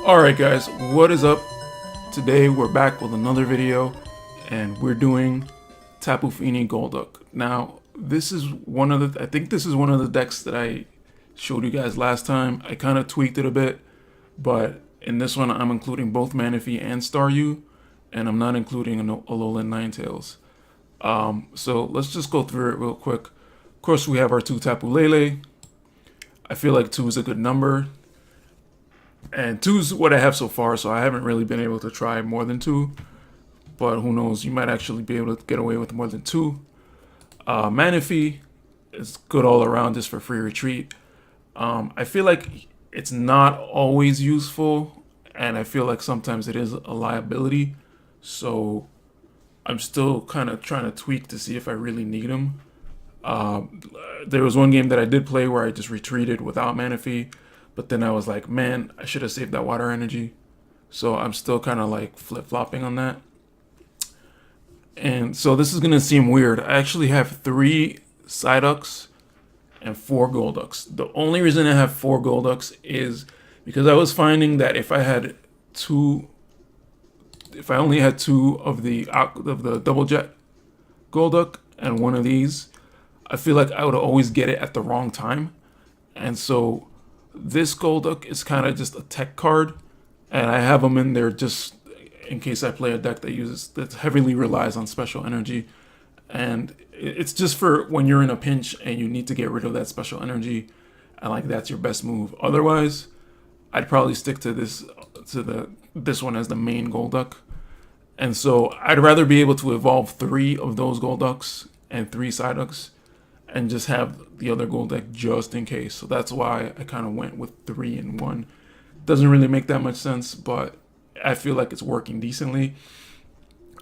Alright guys, what is up? Today we're back with another video and we're doing Tapu Fini Golduck. Now this is one of the, I think this is one of the decks that I showed you guys last time. I kind of tweaked it a bit, but in this one I'm including both Manaphy and Staryu, and I'm not including Alolan Ninetales. So let's just go through it real quick. Of course we have our two Tapu Lele. I feel like 2 is a good number. And 2 is what I have so far, so I haven't really been able to try more than 2. But who knows, you might actually be able to get away with more than 2. Manaphy is good all around just for free retreat. I feel like it's not always useful, and I feel like sometimes it is a liability. So I'm still kind of trying to tweak to see if I really need him. There was one game that I did play where I just retreated without Manaphy. But then I was like, man, I should have saved that water energy. So I'm still kind of like flip-flopping on that. And so this is going to seem weird. I actually have 3 Psyducks and 4 Golducks. The only reason I have 4 Golducks is because I was finding that if I only had 2 of the double jet Golduck and 1 of these, I feel like I would always get it at the wrong time. And so this Golduck is kind of just a tech card, and I have them in there just in case I play a deck that heavily relies on special energy, and it's just for when you're in a pinch and you need to get rid of that special energy, and like that's your best move. Otherwise, I'd probably stick to this one as the main Golduck, and so I'd rather be able to evolve 3 of those Golducks and 3 Psyducks, and just have the other Golduck just in case. So that's why I kind of went with 3 in 1. Doesn't really make that much sense, but I feel like it's working decently.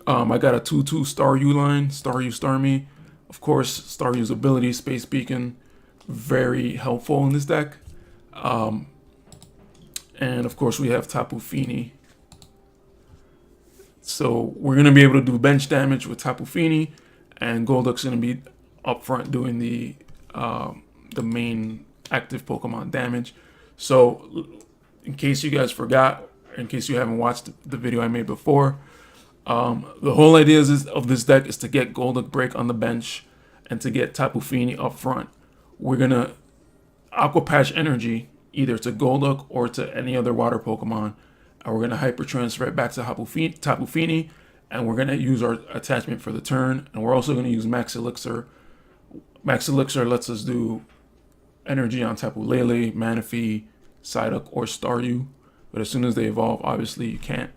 I got a 2/2 Staryu line, Staryu Starmie. Of course, Staryu's ability, Space Beacon, very helpful in this deck. And of course we have Tapu Fini. So we're going to be able to do bench damage with Tapu Fini, and Golduck's going to be up front doing the main active Pokemon damage. So in case you guys forgot, or in case you haven't watched the video I made before, the whole idea of this deck is to get Golduck Break on the bench and to get Tapu Fini up front. We're gonna Aqua Patch Energy either to Golduck or to any other water Pokemon, and we're gonna Hyper Transfer it back to Tapu Fini, and we're gonna use our attachment for the turn, and we're also gonna use Max Elixir. Max Elixir lets us do energy on Tapu Lele, Manaphy, Psyduck, or Staryu. But as soon as they evolve, obviously you can't.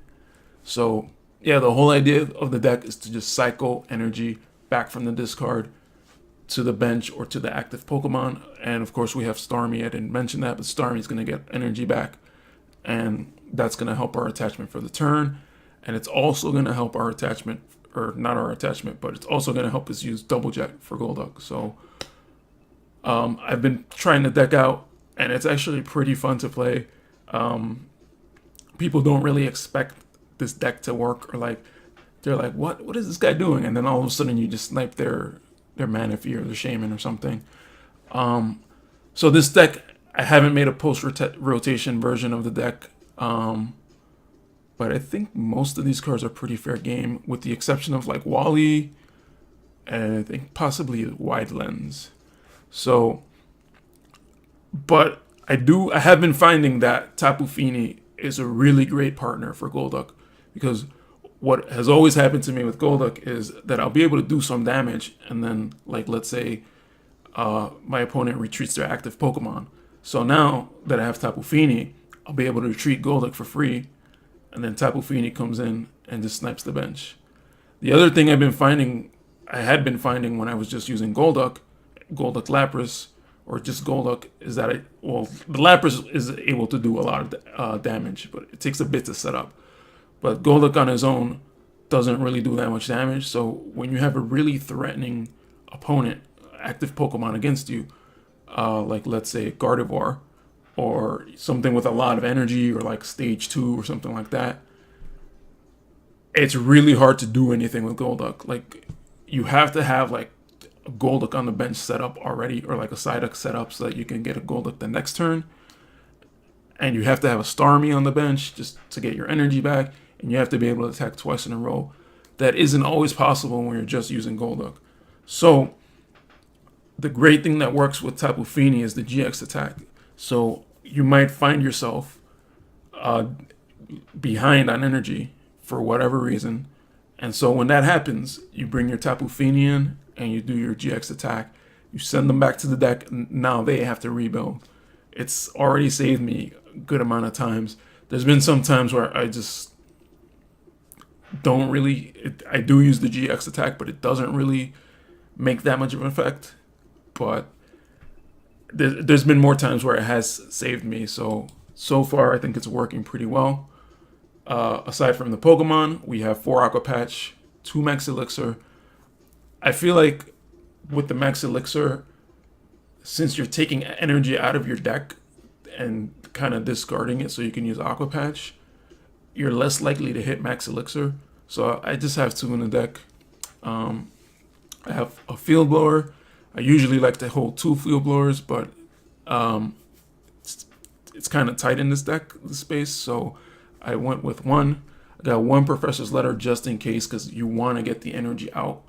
So yeah, the whole idea of the deck is to just cycle energy back from the discard to the bench or to the active Pokemon. And of course we have Starmie. I didn't mention that, but Starmie's going to get energy back. And that's going to help our attachment for the turn. And it's also going to help our attachment, or not our attachment, but it's also going to help us use Double Jet for Golduck. So I've been trying the deck out, and it's actually pretty fun to play. People don't really expect this deck to work, or like they're like, what is this guy doing? And then all of a sudden you just snipe their Manaphy or their Shaman or something. So this deck, I haven't made a post-rotation version of the deck. But I think most of these cards are pretty fair game, with the exception of like Wally, and I think possibly Wide Lens. So, but I have been finding that Tapu Fini is a really great partner for Golduck, because what has always happened to me with Golduck is that I'll be able to do some damage, and then like let's say my opponent retreats their active Pokemon. So now that I have Tapu Fini, I'll be able to retreat Golduck for free, and then Tapu Fini comes in and just snipes the bench. The other thing I had been finding when I was just using Golduck Lapras, or just Golduck, is that the Lapras is able to do a lot of damage, but it takes a bit to set up. But Golduck on his own doesn't really do that much damage. So when you have a really threatening opponent, active Pokemon against you, like let's say Gardevoir, or something with a lot of energy, or like stage 2 or something like that, it's really hard to do anything with Golduck. Like you have to have like a Golduck on the bench set up already, or like a Psyduck set up so that you can get a Golduck the next turn. and you have to have a Starmie on the bench just to get your energy back, and you have to be able to attack twice in a row. That isn't always possible when you're just using Golduck. So the great thing that works with Tapu Fini is the GX attack. So you might find yourself behind on energy for whatever reason. And so when that happens, you bring your Tapu Fini in and you do your GX attack. You send them back to the deck, and now they have to rebuild. It's already saved me a good amount of times. There's been some times where I just don't really... I do use the GX attack, but it doesn't really make that much of an effect. But there's been more times where it has saved me. So far, I think it's working pretty well. Aside from the Pokemon, we have 4 Aqua Patch, 2 Max Elixir. I feel like with the Max Elixir, since you're taking energy out of your deck and kind of discarding it so you can use Aqua Patch, you're less likely to hit Max Elixir. So I just have 2 in the deck. I have a Field Blower. I usually like to hold 2 Field Blowers, but it's kind of tight in this deck, the space, so I went with 1. I got 1 Professor's Letter just in case, because you want to get the energy out.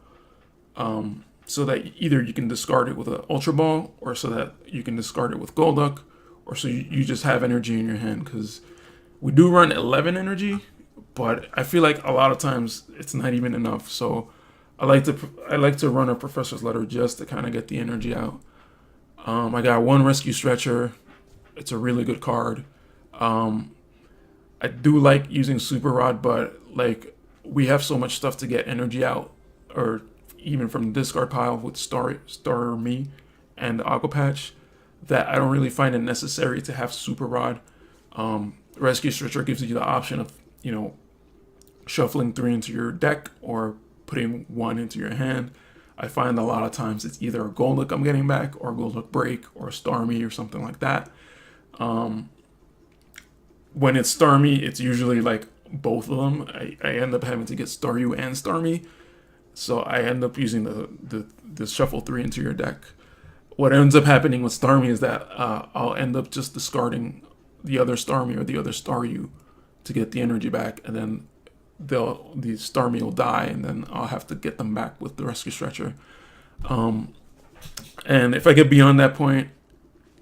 So that either you can discard it with an Ultra Ball, or so that you can discard it with Golduck, or so you just have energy in your hand, because we do run 11 energy, but I feel like a lot of times it's not even enough. So I like to run a Professor's Letter just to kind of get the energy out. I got 1 Rescue Stretcher. It's a really good card. I do like using Super Rod, but like we have so much stuff to get energy out, or even from the discard pile with Starmie and Aqua Patch, that I don't really find it necessary to have Super Rod. Rescue Stretcher gives you the option of, shuffling 3 into your deck or putting 1 into your hand. I find a lot of times it's either a Golduck I'm getting back, or a Golduck Break, or a Starmie, or something like that. When it's Starmie, it's usually like both of them. I end up having to get Staryu and Starmie, so I end up using the shuffle 3 into your deck. What ends up happening with Starmie is that I'll end up just discarding the other Starmie or the other Staryu to get the energy back, and then the Starmie will die, and then I'll have to get them back with the Rescue Stretcher. And if I get beyond that point,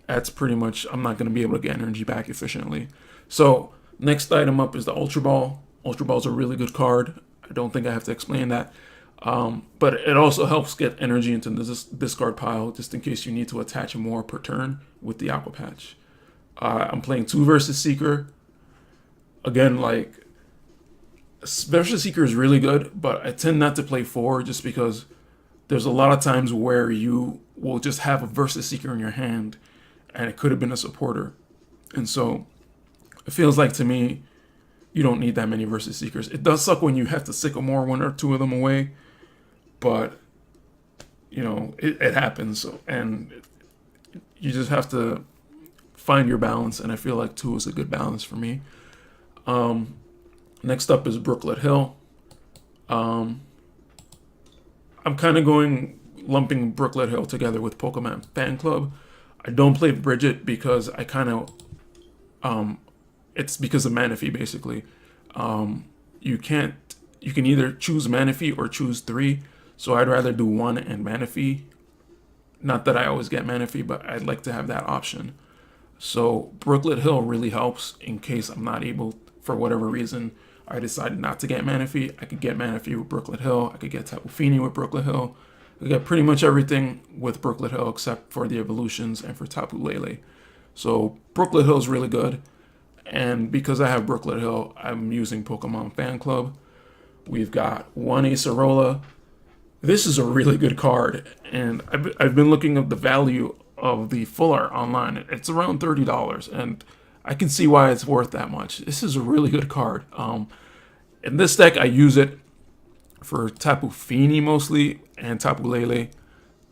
that's pretty much, I'm not going to be able to get energy back efficiently. So next item up is the Ultra Ball. Ultra Ball is a really good card. I don't think I have to explain that. But it also helps get energy into this discard pile, just in case you need to attach more per turn with the Aqua Patch. I'm playing 2 versus Seeker. Again, like, versus Seeker is really good, but I tend not to play 4 just because there's a lot of times where you will just have a versus Seeker in your hand, and it could have been a supporter. And so it feels like, to me, you don't need that many versus Seekers. It does suck when you have to Sycamore 1 or 2 of them away, but it happens. And you just have to find your balance, and I feel like 2 is a good balance for me. Next up is Brooklet Hill. I'm kind of lumping Brooklet Hill together with Pokemon Fan Club. I don't play Bridget because I kind of it's because of Manaphy, basically. You can either choose Manaphy or choose 3. So I'd rather do 1 and Manaphy. Not that I always get Manaphy, but I'd like to have that option. So Brooklet Hill really helps in case I'm not able, for whatever reason, I decided not to get Manaphy. I could get Manaphy with Brooklet Hill. I could get Tapu Fini with Brooklet Hill. I get pretty much everything with Brooklet Hill except for the evolutions and for Tapu Lele. So Brooklet Hill is really good. And because I have Brooklet Hill, I'm using Pokemon Fan Club. We've got 1 Acerola. This is a really good card, and I've been looking at the value of the full art online. It's around $30, and I can see why it's worth that much. This is a really good card. In this deck, I use it for Tapu Fini mostly, and Tapu Lele.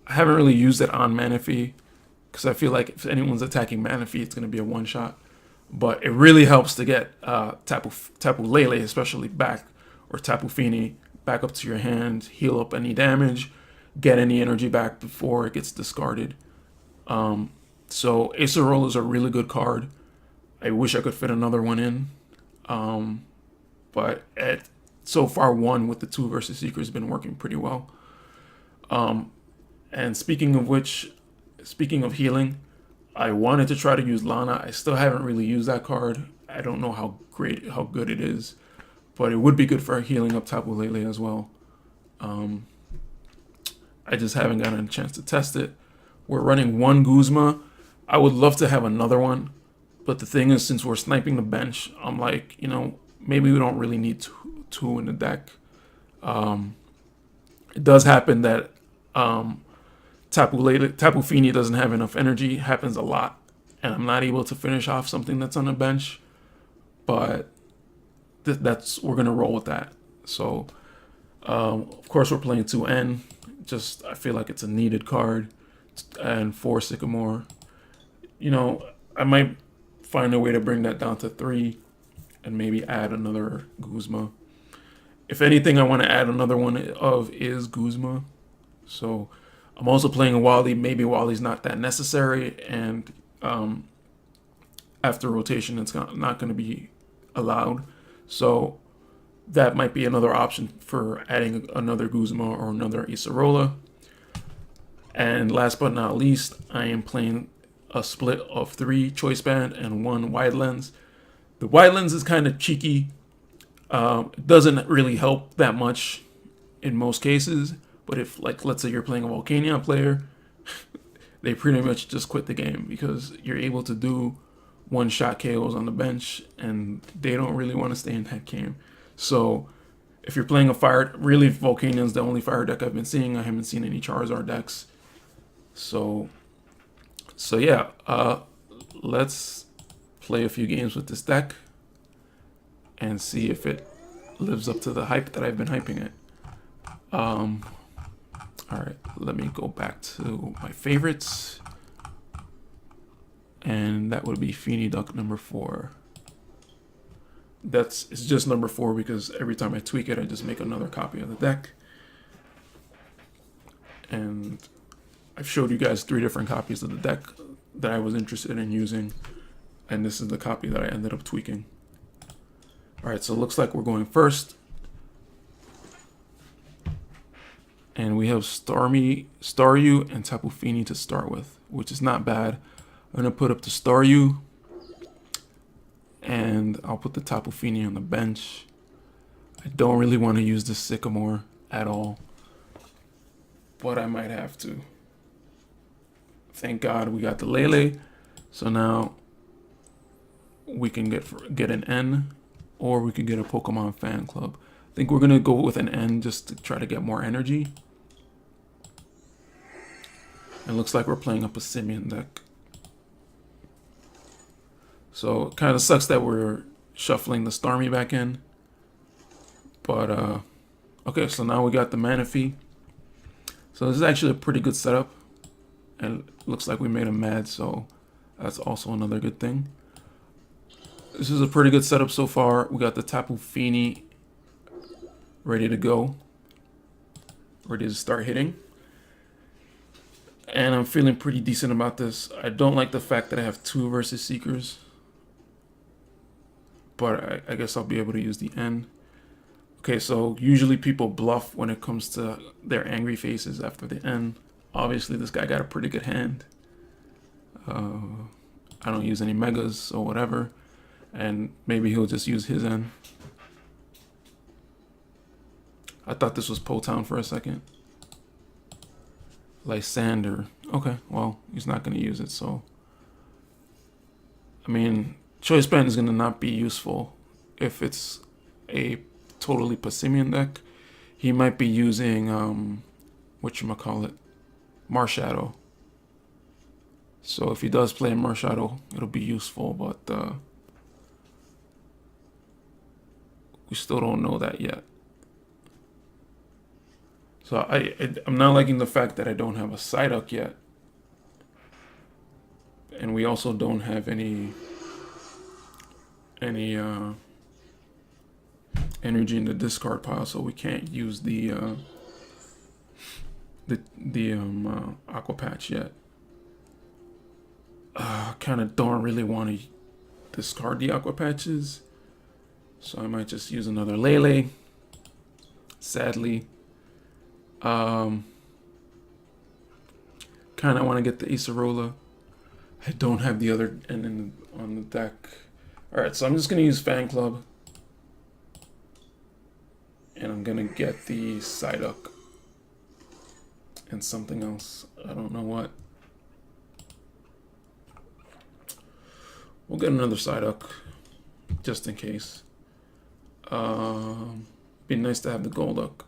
I haven't really used it on Manaphy, because I feel like if anyone's attacking Manaphy, it's going to be a one-shot. But it really helps to get Tapu Lele especially back, or Tapu Fini back up to your hand, heal up any damage, get any energy back before it gets discarded. So Acerola is a really good card. I wish I could fit another one in. But so far, one with the 2 versus Seeker has been working pretty well. And speaking of which, speaking of healing, I wanted to try to use Lana. I still haven't really used that card. I don't know how good it is, but it would be good for healing up Tapu Lele as well. I just haven't gotten a chance to test it. We're running one Guzma. I would love to have another one, but the thing is, since we're sniping the bench, I'm like, you know, maybe we don't really need two in the deck. It does happen that Tapu Fini doesn't have enough energy. It happens a lot, and I'm not able to finish off something that's on the bench. But we're gonna roll with that. So, of course, we're playing 2N. Just I feel like it's a needed card, and 4 Sycamore. You know, I might find a way to bring that down to 3, and maybe add another Guzma. If anything, I want to add another one of is Guzma. So I'm also playing a Wally. Maybe Wally's not that necessary, and after rotation, it's not going to be allowed. So that might be another option for adding another Guzma or another Acerola. And last but not least, I am playing a split of 3 Choice Band and 1 Wide Lens. The Wide Lens is kind of cheeky. It doesn't really help that much in most cases. But if, like, let's say you're playing a Volcanion player, they pretty much just quit the game because you're able to do one-shot KOs on the bench, and they don't really want to stay in that game. So if you're playing a fire, really Volcanion's the only fire deck I've been seeing. I haven't seen any Charizard decks. So yeah, let's play a few games with this deck and see if it lives up to the hype that I've been hyping it. All right, let me go back to my favorites. And that would be Fini-Duck number 4. It's just number 4 because every time I tweak it, I just make another copy of the deck. And I've showed you guys 3 different copies of the deck that I was interested in using. And this is the copy that I ended up tweaking. All right, so it looks like we're going first. And we have Staryu, and Tapu Fini to start with, which is not bad. I'm going to put up the Staryu, and I'll put the Tapu Fini on the bench. I don't really want to use the Sycamore at all, but I might have to. Thank God we got the Lele, so now we can get an N, or we can get a Pokemon Fan Club. I think we're going to go with an N just to try to get more energy. It looks like we're playing a Passimian deck. So it kind of sucks that we're shuffling the Starmie back in. But, okay, so now we got the Manaphy. So this is actually a pretty good setup. And it looks like we made him mad, so that's also another good thing. This is a pretty good setup so far. We got the Tapu Fini ready to go. Ready to start hitting. And I'm feeling pretty decent about this. I don't like the fact that I have 2 versus Seekers. But I guess I'll be able to use the N. Okay, so usually people bluff when it comes to their angry faces after the N. Obviously, this guy got a pretty good hand. I don't use any Megas or whatever. And maybe he'll just use his N. I thought this was Potown for a second. Lysander. Okay, well, he's not going to use it, so. I mean, Choice Band is going to not be useful if it's a totally Passimian deck. He might be using, whatchamacallit, Marshadow. So if he does play Marshadow, it'll be useful, but we still don't know that yet. So I'm not liking the fact that I don't have a Psyduck yet. And we also don't have any energy in the discard pile, so we can't use the Aqua Patch yet. Kind of don't really want to discard the Aqua Patches. So I might just use another Lele. Sadly. Kind of want to get the Acerola. I don't have the other end on the deck. Alright, so I'm just going to use Fan Club. And I'm going to get the Psyduck. And something else. I don't know what. We'll get another Psyduck. Just in case. Be nice to have the Golduck.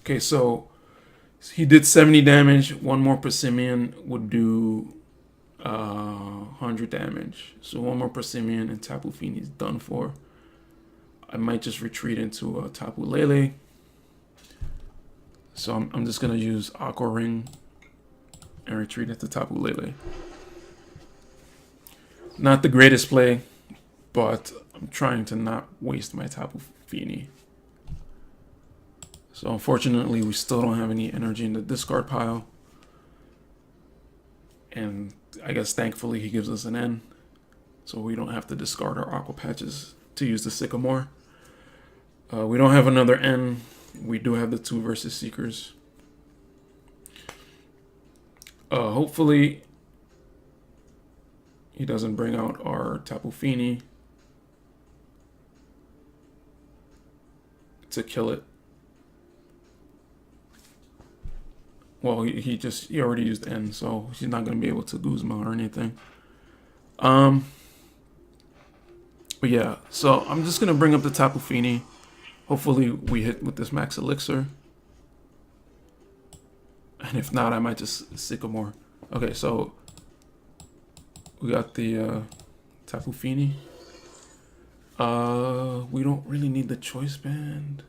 Okay, so he did 70 damage. One more Persimmon would do 100 damage. So one more Persimmon and Tapu Fini is done for. I might just retreat into Tapu Lele. So I'm just going to use Aqua Ring and retreat into Tapu Lele. Not the greatest play, but I'm trying to not waste my Tapu Fini. So unfortunately, we still don't have any energy in the discard pile. And I guess thankfully he gives us an N. So we don't have to discard our Aqua Patches to use the Sycamore. We don't have another N. We do have the 2 versus Seekers. Hopefully he doesn't bring out our Tapu Fini to kill it. Well, he already used N, so he's not going to be able to Guzma or anything. But yeah, so I'm just going to bring up the Tapu Fini. Hopefully we hit with this Max Elixir. And if not, I might just Sycamore. Okay, so we got the Tapu Fini. We don't really need the Choice Band.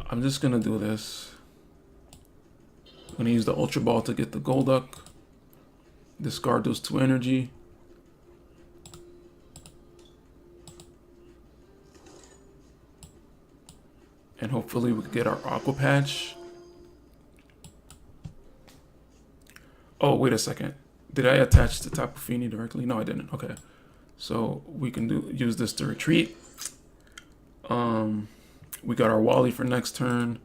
I'm just gonna do this. I'm gonna use the Ultra Ball to get the Golduck. Discard those 2 energy. And hopefully we can get our Aqua Patch. Oh, wait a second. Did I attach the Tapu Fini directly? No, I didn't. Okay. So we can use this to retreat. We got our Wally for next turn.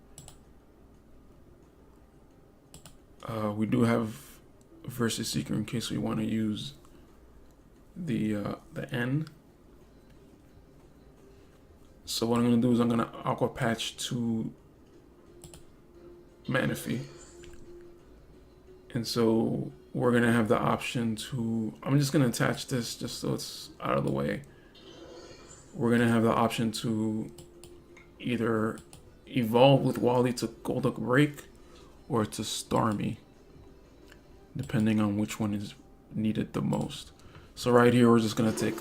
We do have versus Seeker in case we want to use the N. So what I'm going to do is I'm going to Aqua Patch to Manaphy. And so we're going to have the option to... I'm just going to attach this just so it's out of the way. We're going to have the option to either evolve with Wally to Golduck BREAK or to Starmie, depending on which one is needed the most. So right here, we're just going to take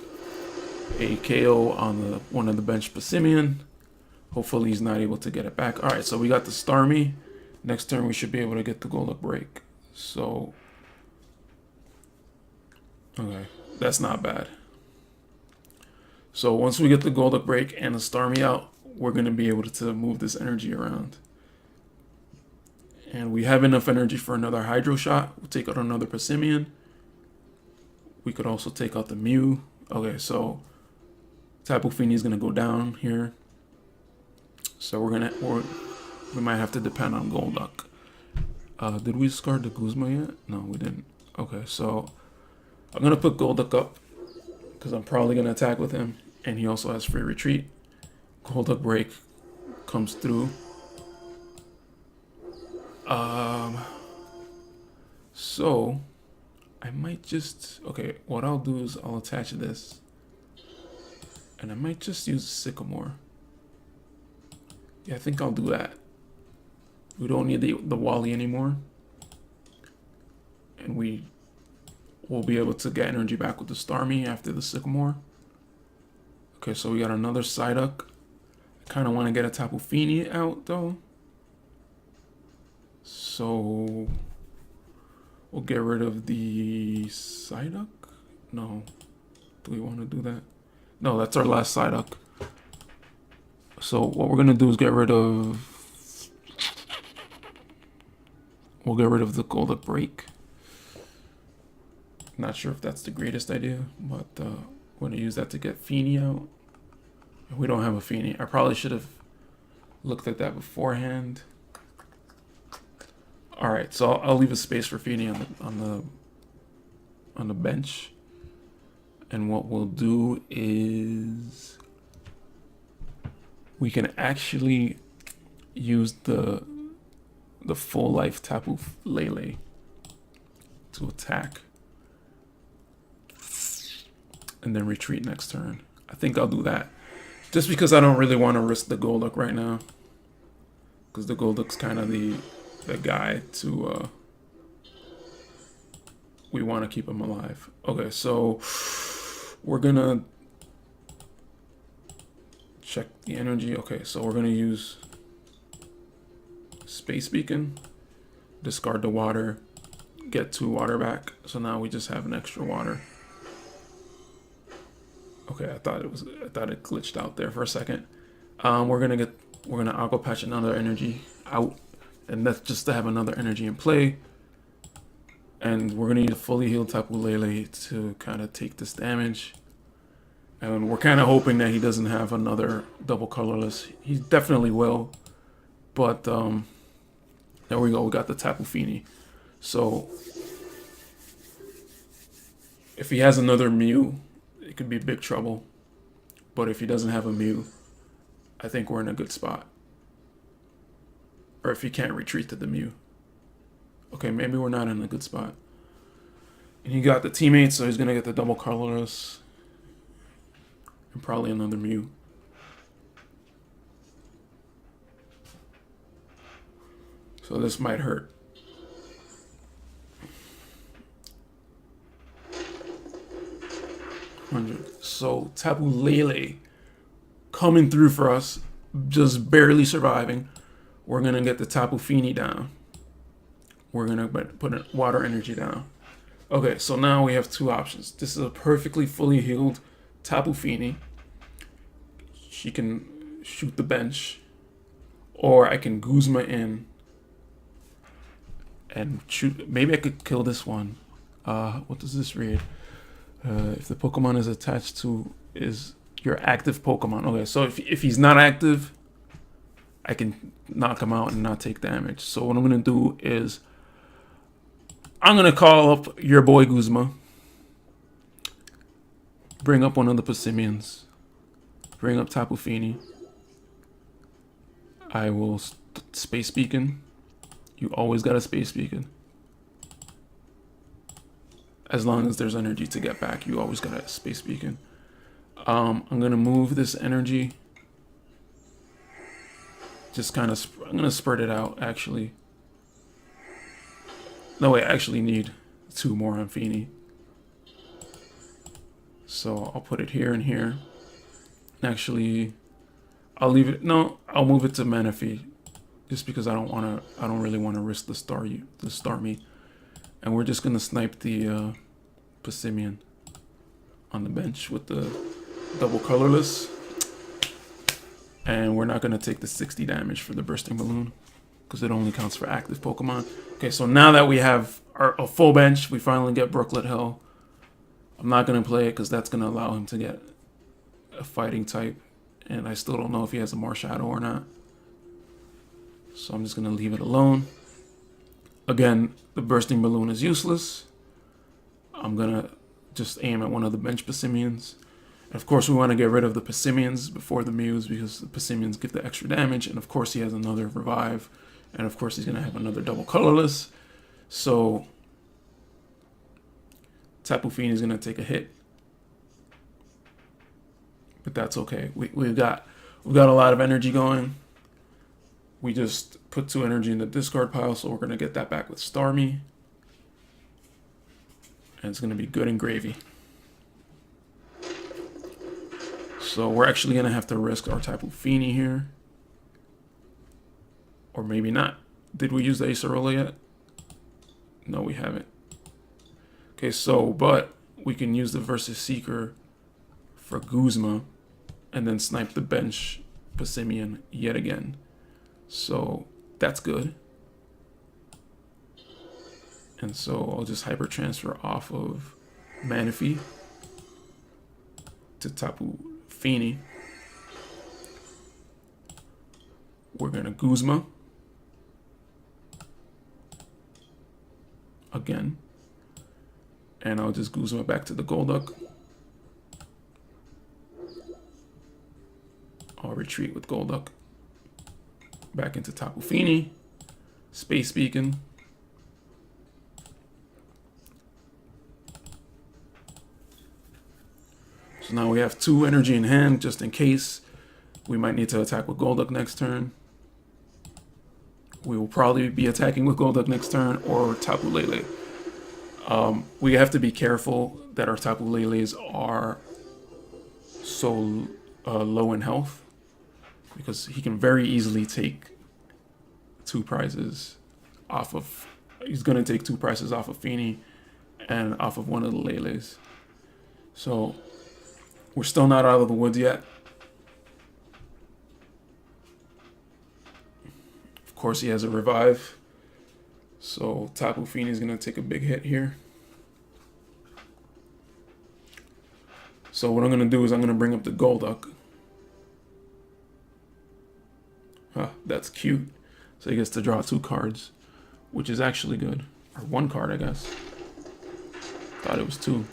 a KO on one of the bench Persimmon. Hopefully he's not able to get it back. All right, so we got the Starmie. Next turn, we should be able to get the Golduck BREAK. So, okay, that's not bad. So once we get the Golduck BREAK and the Starmie out, we're going to be able to move this energy around. And we have enough energy for another Hydro Shot. We'll take out another Persimmon. We could also take out the Mew. Okay, so Tapu Fini is going to go down here. So we might have to depend on Golduck. Did we discard the Guzma yet? No, we didn't. Okay, so I'm going to put Golduck up because I'm probably going to attack with him. And he also has free retreat. Golduck BREAK comes through. So I might just... Okay, what I'll do is I'll attach this. And I might just use Sycamore. Yeah, I think I'll do that. We don't need the Wally anymore. And we will be able to get energy back with the Starmie after the Sycamore. Okay, so we got another Psyduck. I kind of want to get a Tapu Fini out, though. So we'll get rid of the Psyduck? No. Do we want to do that? No, that's our last Psyduck. So what we're going to do is get rid of... We'll get rid of the Golduck BREAK. Not sure if that's the greatest idea, but we're gonna use that to get Fini out. We don't have a Fini. I probably should have looked at that beforehand. All right, so I'll leave a space for Fini on the bench, and what we'll do is we can actually use the full life Tapu Lele to attack, and then retreat next turn. I think I'll do that, just because I don't really want to risk the Golduck right now, because the Golduck's kind of the guy to we want to keep him alive. Okay, so we're gonna check the energy. Okay, so we're gonna use Space Beacon, discard the water, get 2 water back. So now we just have an extra water. Okay, I thought it glitched out there for a second. We're gonna Aqua Patch another energy out, and that's just to have another energy in play. And we're gonna need a fully healed Tapu Lele to kind of take this damage. And we're kind of hoping that he doesn't have another double colorless. He definitely will. But there we go. We got the Tapu Fini. So if he has another Mew, it could be big trouble. But if he doesn't have a Mew, I think we're in a good spot. Or if he can't retreat to the Mew. Okay, maybe we're not in a good spot. And he got the teammates, so he's going to get the double colorless. And probably another Mew. So this might hurt. So Tapu Lele coming through for us, just barely surviving. We're going to get the Tapu Fini down. We're going to put water energy down. Okay, so now we have 2 options. This is a perfectly fully healed Tapu Fini. She can shoot the bench. Or I can Guzma in and shoot. Maybe I could kill this one. What does this read? If the Pokemon is attached to your active Pokemon. Okay, so if he's not active, I can knock him out and not take damage. So what I'm going to do is I'm going to call up your boy Guzma. Bring up one of the Passimians. Bring up Tapu Fini. I will Space Beacon. You always got a Space Beacon. As long as there's energy to get back, you always got a Space Beacon. I'm going to move this energy. Just kind of, I'm going to spread it out, actually. No, wait, I actually need 2 more on Fini. So I'll put it here and here. Actually, I'll leave it. No, I'll move it to Manaphy, just because I don't really want to risk the Starmie. And we're just gonna snipe the Passimian on the bench with the double colorless. And we're not gonna take the 60 damage for the bursting balloon, because it only counts for active Pokemon. Okay, so now that we have a full bench, we finally get Brooklet Hill. I'm not gonna play it because that's gonna allow him to get a fighting type, and I still don't know if he has a Marshadow or not. So I'm just gonna leave it alone. Again, the bursting balloon is useless. I'm gonna just aim at one of the bench Passimians. And of course, we want to get rid of the Passimians before the Mews, because the Passimians give the extra damage. And of course, he has another revive. And of course, he's gonna have another double colorless. So Tapu Fini is gonna take a hit, but that's okay. We've got a lot of energy going. We just put 2 energy in the discard pile, so we're gonna get that back with Starmie, and it's gonna be good and gravy. So we're actually gonna have to risk our Tapu Fini here, or maybe not. Did we use the Acerola yet? No, we haven't. Okay, so, but we can use the versus Seeker for Guzma and then snipe the bench Passimian yet again. So that's good. And so I'll just hyper transfer off of Manaphy to Tapu Fini. We're gonna Guzma again, and I'll just Guzma back to the Golduck. I'll retreat with Golduck back into Tapu Fini, Space Beacon. So now we have 2 energy in hand, just in case we might need to attack with Golduck next turn. We will probably be attacking with Golduck next turn or Tapu Lele. We have to be careful that our Tapu Leles are so low in health, because he can very easily take 2 prizes off of... He's going to take 2 prizes off of Fini and off of one of the Leles. So we're still not out of the woods yet. Of course, he has a revive. So Tapu Fini is going to take a big hit here. So what I'm going to do is I'm going to bring up the Golduck. Huh, that's cute. So he gets to draw 2 cards, which is actually good. Or 1 card, I guess. Thought it was 2.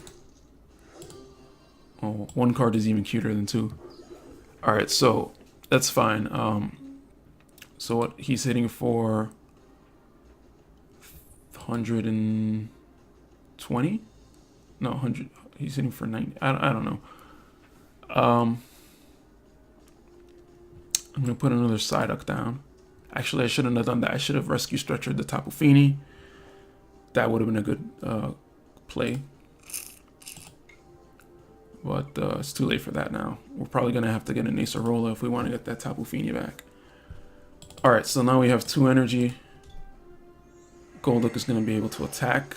Oh, 1 card is even cuter than 2. Alright, so that's fine. So what he's hitting for 120? No, 100. He's hitting for 90. I don't know. I'm going to put another Psyduck down. Actually, I shouldn't have done that. I should have Rescue Stretchered the Tapu Fini. That would have been a good play. But it's too late for that now. We're probably going to have to get an Acerola if we want to get that Tapu Fini back. Alright, so now we have 2 energy. Golduck is going to be able to attack.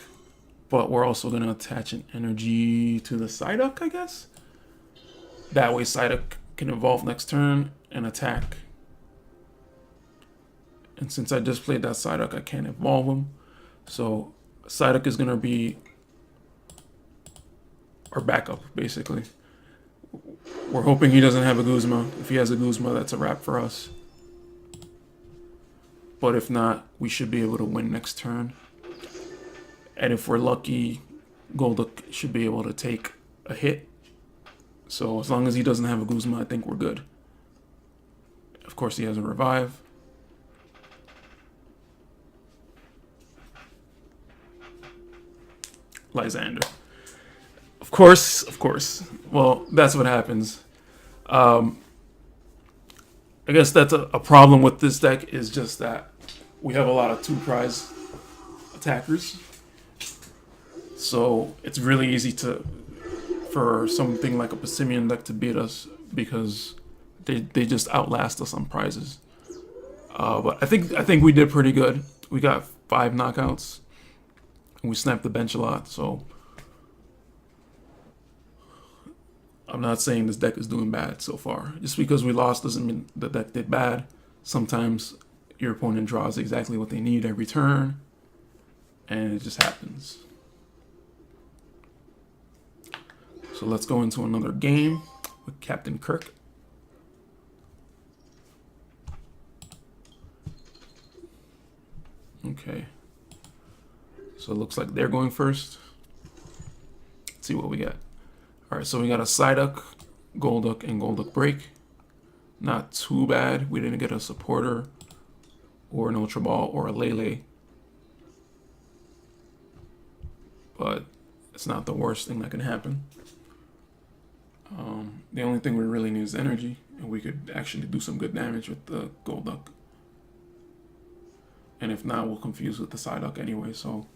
But we're also going to attach an energy to the Psyduck, I guess? That way Psyduck can evolve next turn and attack. And since I just played that Psyduck, I can't evolve him. So Psyduck is going to be our backup, basically. We're hoping he doesn't have a Guzma. If he has a Guzma, that's a wrap for us. But if not, we should be able to win next turn. And if we're lucky, Golduck should be able to take a hit. So as long as he doesn't have a Guzma, I think we're good. Of course, he has a revive. Lysander. Of course, of course. Well, that's what happens. I guess that's a problem with this deck, is just that we have a lot of 2 prize attackers. So it's really easy for something like a Passimian deck to beat us, because they just outlast us on prizes. But I think we did pretty good. We got 5 knockouts, and we snapped the bench a lot. So I'm not saying this deck is doing bad so far. Just because we lost doesn't mean the deck did bad. Sometimes your opponent draws exactly what they need every turn, and it just happens. So let's go into another game with Captain Kirk. Okay. So it looks like they're going first. Let's see what we got. Alright, so we got a Psyduck, Golduck, and Golduck Break. Not too bad. We didn't get a supporter or an Ultra Ball or a Lele. But it's not the worst thing that can happen. The only thing we really need is energy, and we could actually do some good damage with the Golduck. And if not, we'll confuse with the Psyduck anyway, so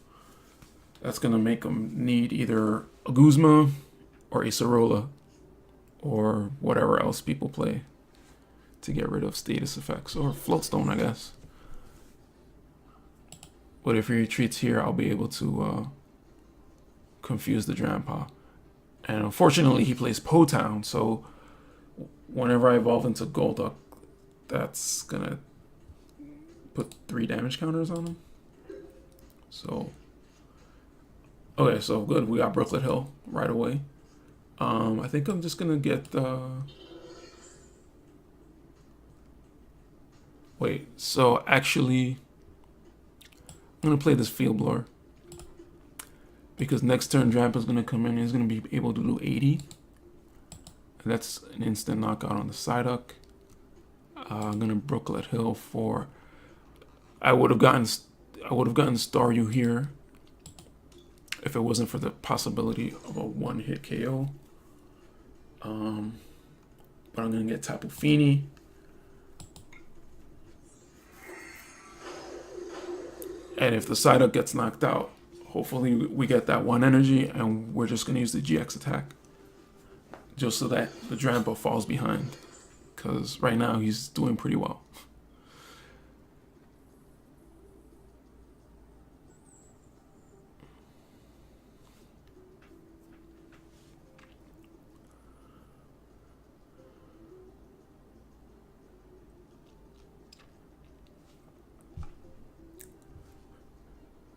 that's going to make them need either a Guzma or Acerola or whatever else people play to get rid of status effects, or Floatstone, I guess. But if he retreats here, I'll be able to confuse the Grandpa. And unfortunately, he plays Potown, so whenever I evolve into Golduck, that's gonna put 3 damage counters on him. So Okay, so good. We got Brooklet Hill right away. I think I'm just gonna get wait, so actually I'm gonna play this Field Blower because next turn Drampa's gonna come in and he's gonna be able to do 80. And that's an instant knockout on the Psyduck. I'm gonna Brooklet Hill for I would have gotten Staryu here if it wasn't for the possibility of a one-hit KO. But I'm gonna get Tapu Fini. And if the Psyduck gets knocked out, hopefully we get that one energy and we're just gonna use the GX attack. Just so that the Drampa falls behind. Because right now he's doing pretty well.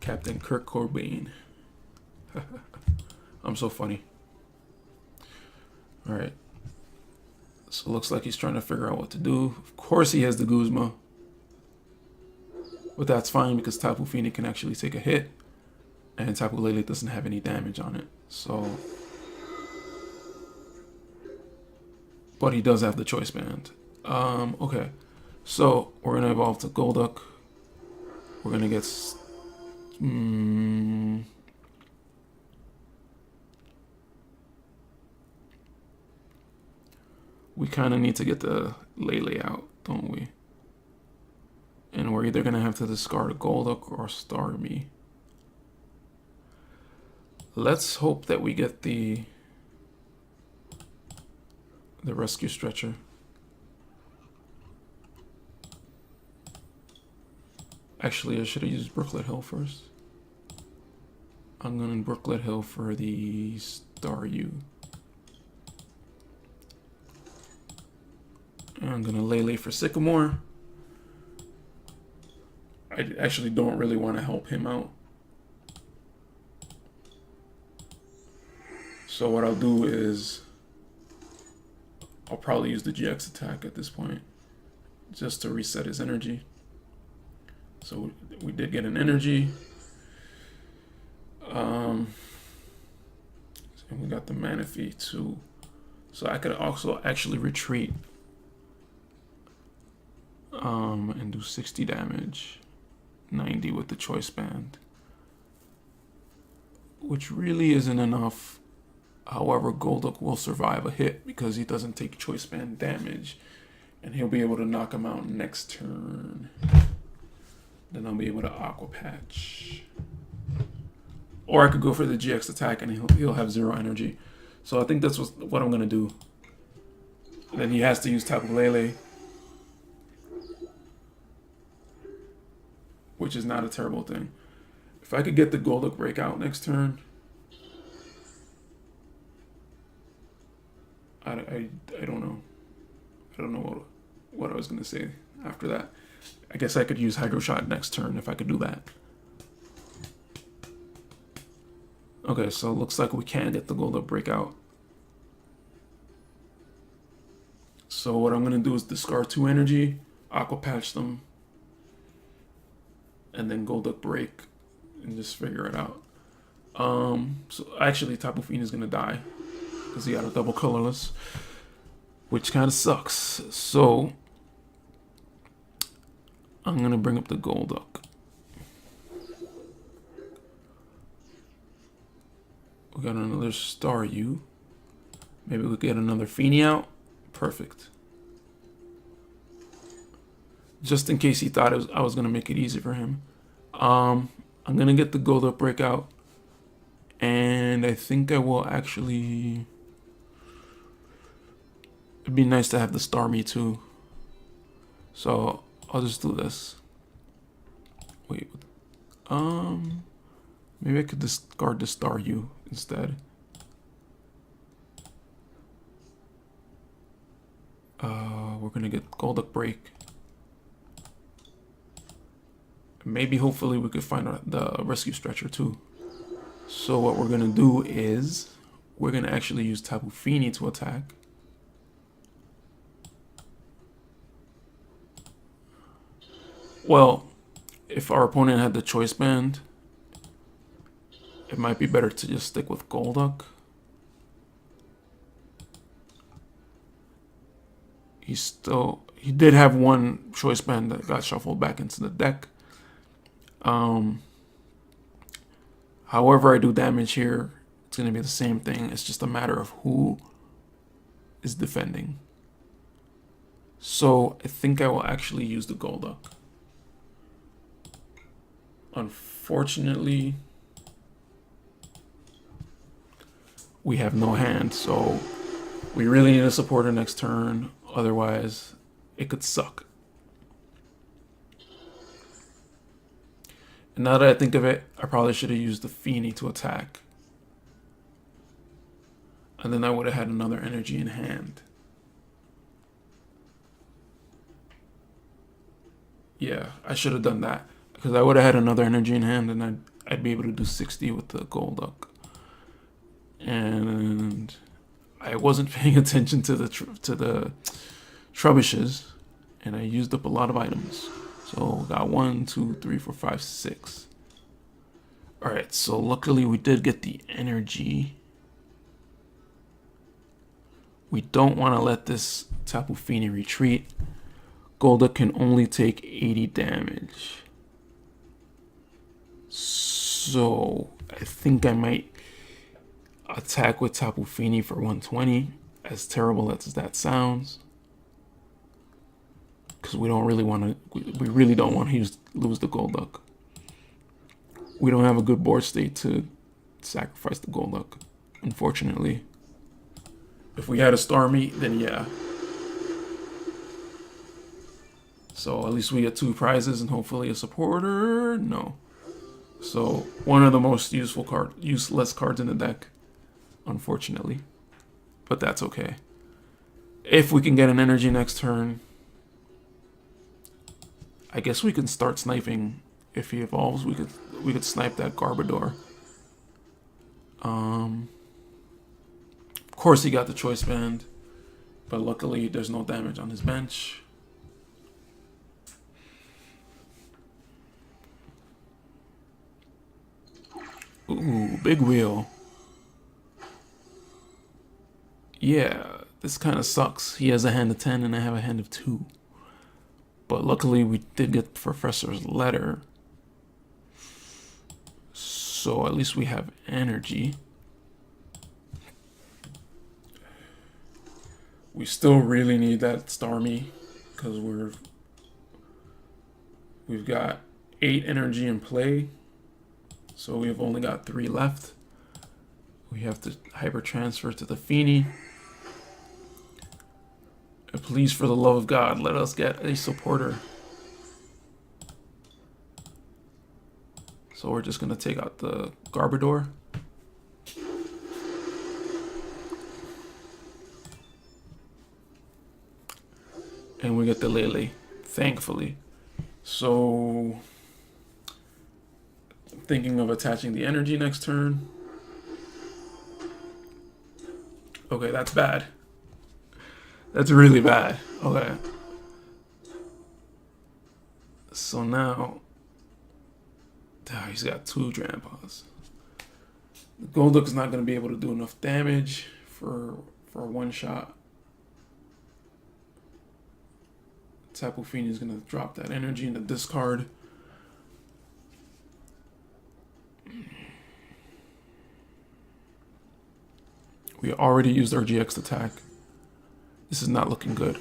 Captain Kurt Cobain. I'm so funny. Alright. So it looks like he's trying to figure out what to do. Of course he has the Guzma. But that's fine because Tapu Fini can actually take a hit. And Tapu Lele doesn't have any damage on it. So... But he does have the Choice Band. Okay. So we're going to evolve to Golduck. We're going to get... We kind of need to get the Lele out, don't we? And we're either going to have to discard a Golduck or Starmie. Let's hope that we get the Rescue Stretcher. Actually, I should have used Brooklet Hill first. I'm going to Brooklet Hill for the Staryu. And I'm going to Lele for Sycamore. I actually don't really want to help him out. So what I'll do is I'll probably use the GX attack at this point just to reset his energy. So we did get an energy. And we got the Manaphy too. So I could also actually retreat and do 60 damage, 90 with the Choice Band, which really isn't enough. However, Golduck will survive a hit because he doesn't take Choice Band damage, and he'll be able to knock him out next turn. Then I'll be able to Aqua Patch. Or I could go for the GX attack and he'll have 0 energy. So I think that's what I'm going to do. Then he has to use Tapu Lele, which is not a terrible thing. If I could get the Golduck breakout next turn, I don't know. I don't know what I was going to say after that. I guess I could use Hydro Shot next turn if I could do that. Okay, so it looks like we can get the Golduck breakout. So what I'm going to do is discard 2 energy, Aqua Patch them, and then Golduck break and just figure it out. So actually Tapu Fini is going to die because he got a double colorless, which kind of sucks. So I'm going to bring up the Golduck. We got another Staryu. Maybe we get another Fini out. Perfect. Just in case he thought I was going to make it easy for him. I'm going to get the Golduck breakout. And I think I will actually... It'd be nice to have the Starmie too. So I'll just do this. Wait. Maybe I could discard the Staryu instead. We're gonna get Golduck break. Maybe hopefully we could find the Rescue Stretcher too. So what we're gonna do is we're gonna actually use Tapu Fini to attack. Well, if our opponent had the Choice Band, it might be better to just stick with Golduck. He did have one Choice Band that got shuffled back into the deck. However I do damage here, it's going to be the same thing. It's just a matter of who is defending. So I think I will actually use the Golduck. Unfortunately, we have no hand, so we really need a supporter next turn. Otherwise, it could suck. And now that I think of it, I probably should have used the Fini to attack. And then I would have had another energy in hand. Yeah, I should have done that. Because I would have had another energy in hand and I'd be able to do 60 with the Golduck. And I wasn't paying attention to the Trebuchets. And I used up a lot of items. So got 1, 2, 3, 4, 5, 6. Alright, so luckily we did get the energy. We don't want to let this Tapu Fini retreat. Golduck can only take 80 damage. So I think I might attack with Tapu Fini for 120, as terrible as that sounds. Because we don't really want to, we really don't want to lose the Golduck. We don't have a good board state to sacrifice the Golduck, unfortunately. If we had a Starmie, then yeah. So at least we get 2 prizes and hopefully a supporter. No. So one of the most useless cards in the deck, unfortunately. But that's okay. If we can get an energy next turn, I guess we can start sniping. If he evolves, we could snipe that Garbodor. Of course he got the Choice Band, but luckily there's no damage on his bench. Ooh, big wheel. Yeah, this kind of sucks. He has a hand of 10 and I have a hand of 2. But luckily we did get Professor's letter. So at least we have energy. We still really need that Starmie because we've got 8 energy in play. So we've only got 3 left. We have to hyper transfer to the Fini. And please, for the love of God, let us get a supporter. So we're just gonna take out the Garbodor. And we get the Lele, thankfully. So I'm thinking of attaching the energy next turn. Okay, that's bad. That's really bad. Okay. So now he's got 2 Grandpas. The Golduck is not going to be able to do enough damage for a one shot. Tapu Fini is going to drop that energy in the discard. We already used our GX attack. This is not looking good.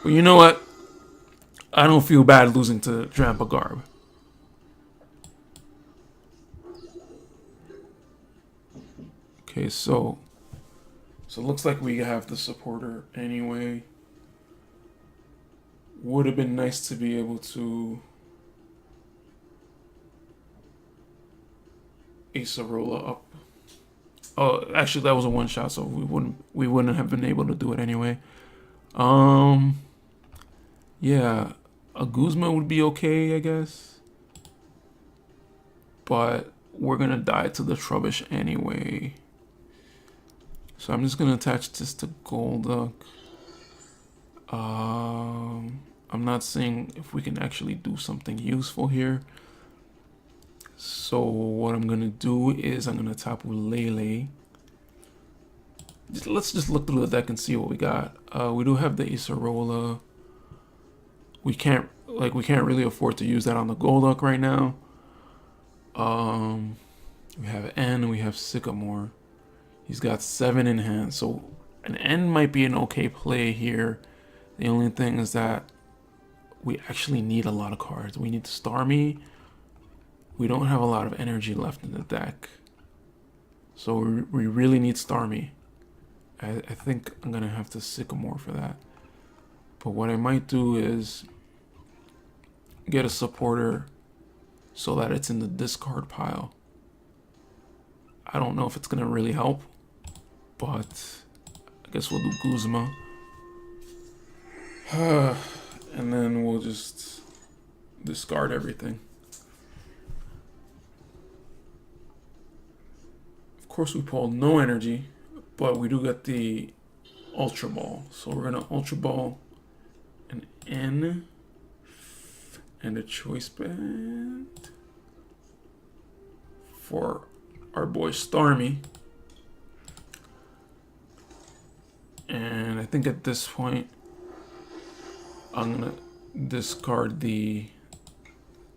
But you know what? I don't feel bad losing to Trampa Garb. Okay, so it looks like we have the supporter anyway. Would have been nice to be able to Acerola up. Oh, actually, that was a one shot, so we wouldn't have been able to do it anyway. Yeah, a Guzma would be okay, I guess. But we're gonna die to the Trubbish anyway. So I'm just gonna attach this to Golduck. I'm not seeing if we can actually do something useful here. So what I'm gonna do is I'm gonna Tapu Lele. Let's just look through the deck and see what we got. We do have the Acerola. We can't really afford to use that on the Golduck right now. We have N, we have Sycamore. He's got 7 in hand, so an N might be an okay play here. The only thing is that we actually need a lot of cards. We need Starmie. We don't have a lot of energy left in the deck, so we really need Starmie. I think I'm gonna have to Sycamore for that. But what I might do is get a supporter so that it's in the discard pile. I don't know if it's gonna really help, but I guess we'll do Guzma. And then we'll just discard everything. Of course we pulled no energy, but we do get the Ultra Ball. So we're gonna Ultra Ball an N and a Choice Band for our boy Starmie. And I think at this point I'm gonna discard the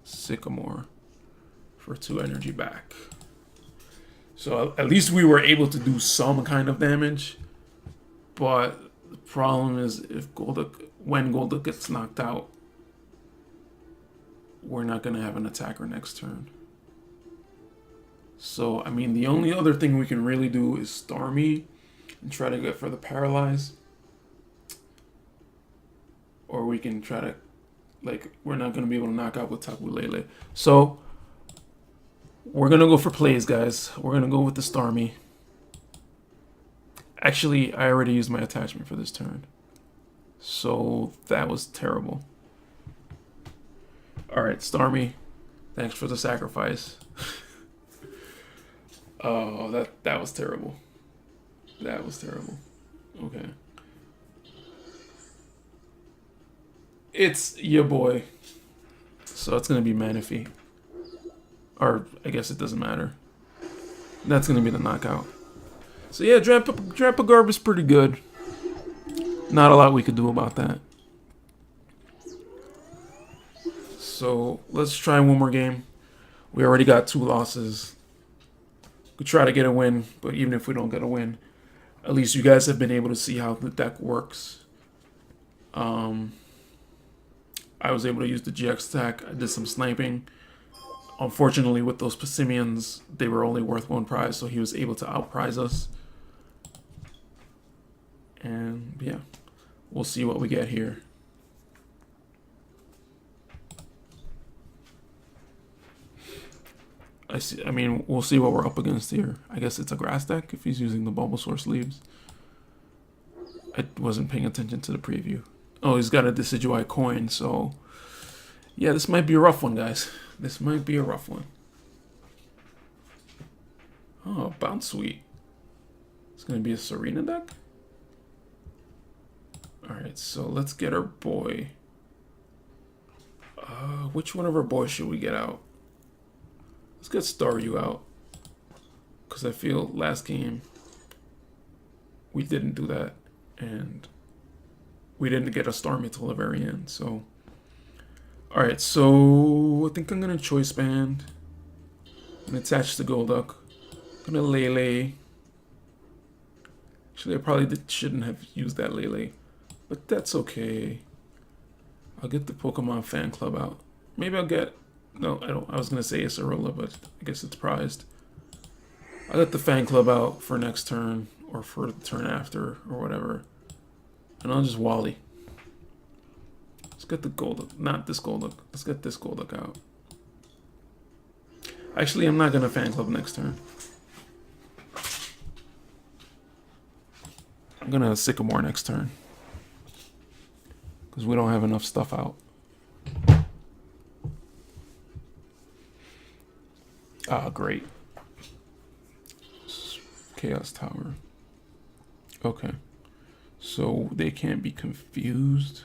Sycamore for 2 energy back. So at least we were able to do some kind of damage. But the problem is if when Golduck gets knocked out, we're not gonna have an attacker next turn. So I mean the only other thing we can really do is Starmie and try to get for the Paralyze. Or we can try to, we're not going to be able to knock out with Tapu Lele. So, we're going to go for plays, guys. We're going to go with the Starmie. Actually, I already used my attachment for this turn. So, that was terrible. Alright, Starmie. Thanks for the sacrifice. Oh, that was terrible. That was terrible. Okay. It's your boy. So it's going to be Manaphy. Or I guess it doesn't matter. That's going to be the knockout. So yeah, Drapagarb is pretty good. Not a lot we could do about that. So let's try one more game. We already got 2 losses. We try to get a win, but even if we don't get a win, at least you guys have been able to see how the deck works. I was able to use the GX stack. I did some sniping. Unfortunately, with those Passimians, they were only worth 1 prize, so he was able to outprize us. And yeah, we'll see what we get here. I mean, we'll see what we're up against here. I guess it's a grass deck if he's using the Bulbasaur sleeves. I wasn't paying attention to the preview. Oh, he's got a Decidueye coin, so yeah, this might be a rough one, guys. This might be a rough one. Oh, Bounce Sweet. It's gonna be a Serena deck? Alright, so let's get our boy. Which one of our boys should we get out? Let's get Staryu out. Because I feel last game we didn't do that. And we didn't get a Starmie till the very end, so. Alright, so I think I'm gonna Choice Band and attach the Golduck. I'm gonna Lele. Actually, I probably shouldn't have used that Lele, but that's okay. I'll get the Pokemon Fan Club out. Maybe I'll get, no, I don't. I was gonna say Acerola, but I guess it's prized. I'll get the Fan Club out for next turn or for the turn after or whatever. And I'll just Wally. Let's get the Golduck. Not this Golduck. Let's get this Golduck out. Actually, I'm not going to Fan Club next turn. I'm going to Sycamore next turn. Because we don't have enough stuff out. Ah, great. Chaos Tower. Okay. So they can't be confused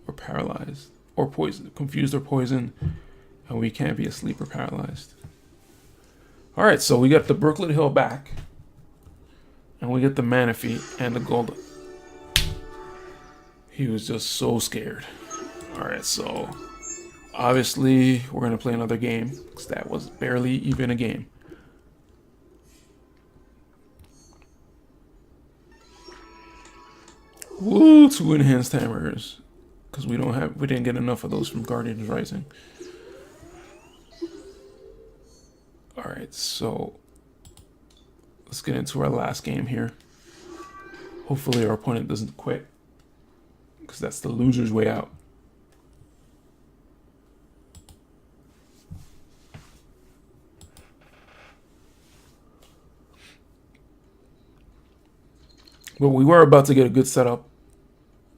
or paralyzed or poisoned. Confused or poisoned. And we can't be asleep or paralyzed. All right, so we got the Brooklet Hill back. And we get the Manaphy and the Golduck. He was just so scared. All right, so obviously we're going to play another game because that was barely even a game. Woo, 2 enhanced hammers. Because we didn't get enough of those from Guardians Rising. Alright, so let's get into our last game here. Hopefully our opponent doesn't quit. Because that's the loser's way out. But we were about to get a good setup.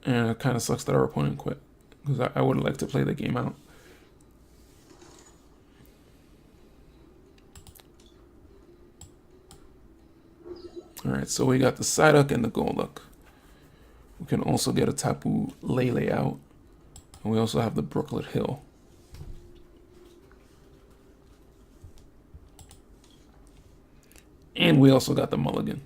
And it kind of sucks that our opponent quit. Because I would like to play the game out. Alright, so we got the Psyduck and the Golduck. We can also get a Tapu Lele out. And we also have the Brooklet Hill. And we also got the Mulligan.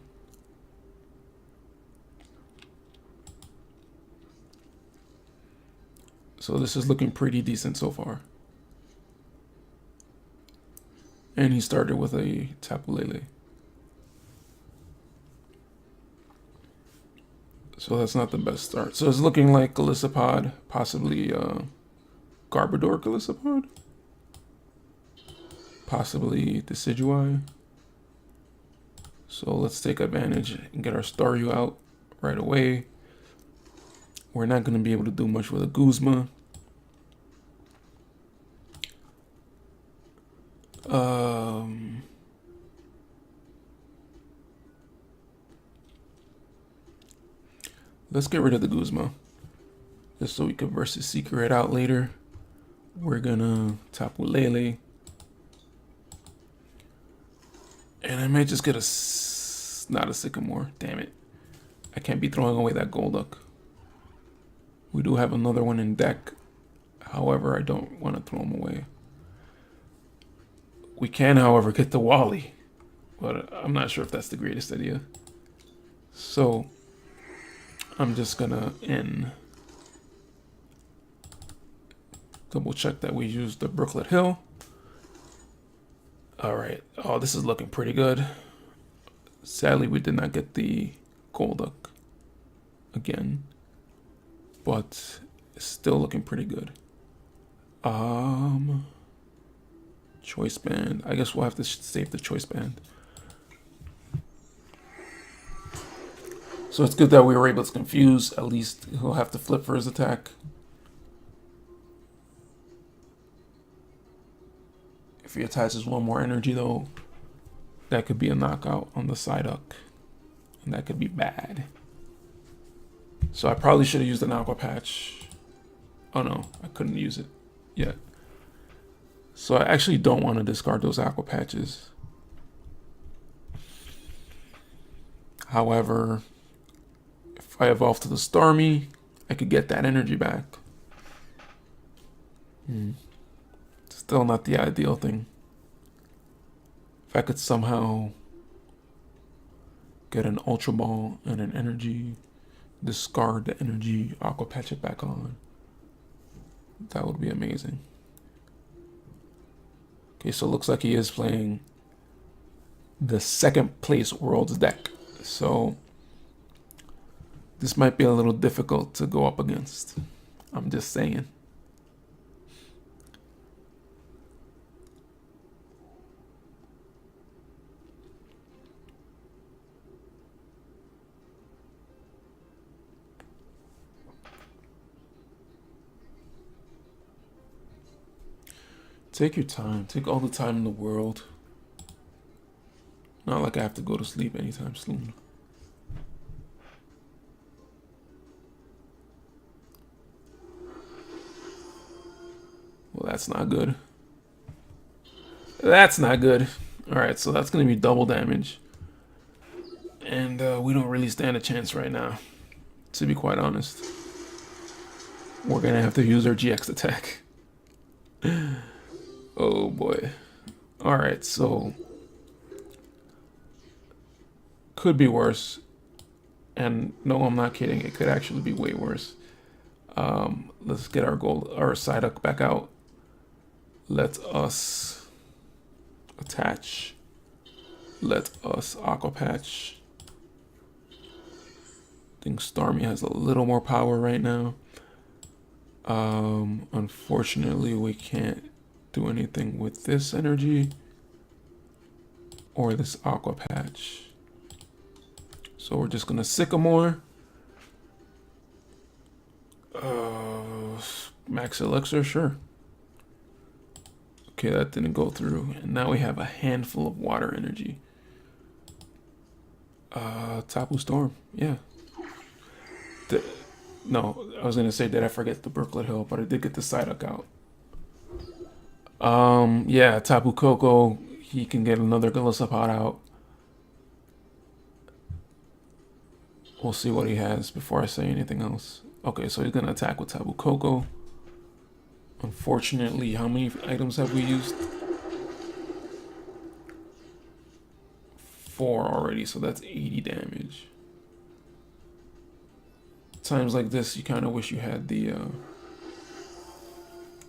So this is looking pretty decent so far. And he started with a Tapu Lele. So that's not the best start. So it's looking like Golisopod, possibly Garbodor Golisopod. Possibly Decidueye. So let's take advantage and get our Staryu out right away. We're not going to be able to do much with a Guzma. Let's get rid of the Guzma. Just so we can versus Seeker it out later. We're gonna Tapu Lele. And I might just get not a Sycamore. Damn it. I can't be throwing away that Golduck. We do have another one in deck. However, I don't want to throw them away. We can, however, get the Wally. But I'm not sure if that's the greatest idea. So I'm just gonna double check that we used the Brooklet Hill. Alright. Oh, this is looking pretty good. Sadly, we did not get the Golduck again. But it's still looking pretty good. Choice Band. I guess we'll have to save the Choice Band. So it's good that we were able to confuse. At least he'll have to flip for his attack. If he attaches one more energy though, that could be a knockout on the Psyduck. And that could be bad. So I probably should have used an Aqua Patch. Oh no, I couldn't use it yet. So I actually don't want to discard those Aqua Patches. However, if I evolve to the Starmie, I could get that energy back. Still not the ideal thing. If I could somehow get an Ultra Ball and an energy, discard the energy, Aqua Patch it back on, that would be amazing. Okay, so it looks like he is playing the second place Worlds deck. So this might be a little difficult to go up against. I'm just saying. Take your time. Take all the time in the world. Not like I have to go to sleep anytime soon. Well, that's not good. That's not good. Alright, so that's going to be double damage. And we don't really stand a chance right now, to be quite honest. We're going to have to use our GX attack. Oh boy. Alright, so could be worse. And no, I'm not kidding. It could actually be way worse. Let's get our Psyduck back out. Let us attach. Let us Aqua Patch. I think Starmie has a little more power right now. Unfortunately, we can't do anything with this energy or this Aqua Patch. So we're just gonna Sycamore. Max Elixir, sure. Okay, that didn't go through. And now we have a handful of water energy. Tapu Storm, yeah. No, I was gonna say, did I forget the Brooklet Hill? But I did get the Psyduck out. Yeah, Tapu Koko, he can get another Golisopod out. We'll see what he has before I say anything else. Okay, so he's gonna attack with Tapu Koko. Unfortunately, how many items have we used? 4 already, so that's 80 damage. Times like this, you kind of wish you had the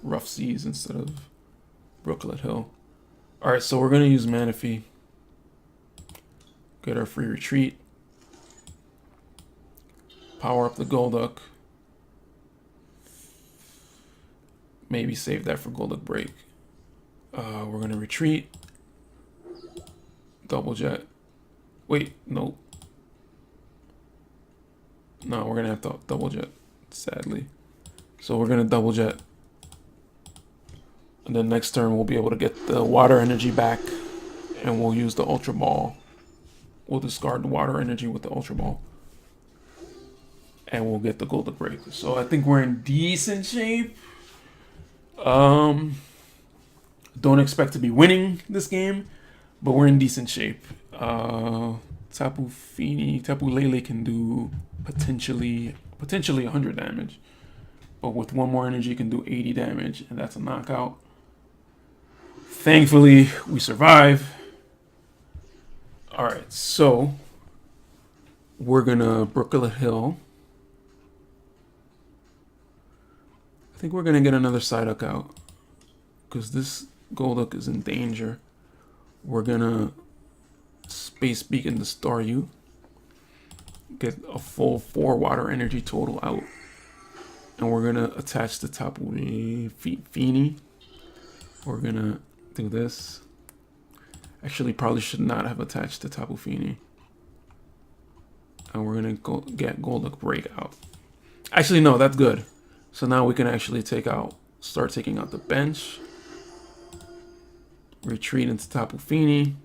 Rough Seas instead of Brooklet Hill. Alright, so we're going to use Manaphy. Get our free retreat. Power up the Golduck. Maybe save that for Golduck Break. We're going to retreat. Double Jet. Wait, nope. No, we're going to have to double jet, sadly. So we're going to double jet. And then next turn we'll be able to get the water energy back. And we'll use the Ultra Ball. We'll discard the water energy with the Ultra Ball. And we'll get the Golduck Break. So I think we're in decent shape. Don't expect to be winning this game, but we're in decent shape. Tapu Lele can do potentially 100 damage, but with one more energy can do 80 damage, and that's a knockout. Thankfully, we survive. All right, so we're gonna Brooklet Hill. I think we're gonna get another Psyduck out because this Golduck is in danger. We're gonna Space Beacon the Staryu. Get a full 4 water energy total out. And we're gonna attach the Tapu Fini. We're gonna do this. Actually, probably should not have attached the Tapu Fini. And we're gonna get Golduck Break out. Actually, no, that's good. So now we can actually start taking out the bench. Retreat into Tapu Fini.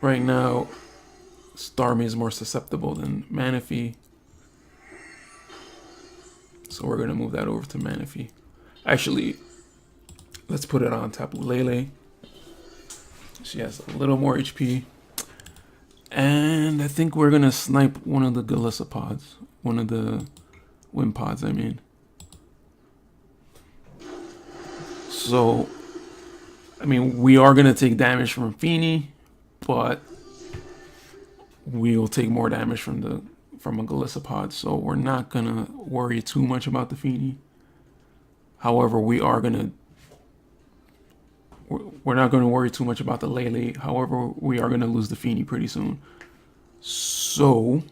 Right now, Starmie is more susceptible than Manaphy. So we're going to move that over to Manaphy. Actually, let's put it on Tapu Lele. She has a little more HP. And I think we're going to snipe one of the Golisopods. One of the Wimpods, I mean. So, I mean, we are going to take damage from Fini, but we'll take more damage from a Golisopod, so we're not going to worry too much about the Fini. However, we're not going to worry too much about the Lele. However, we are going to lose the Fini pretty soon. So,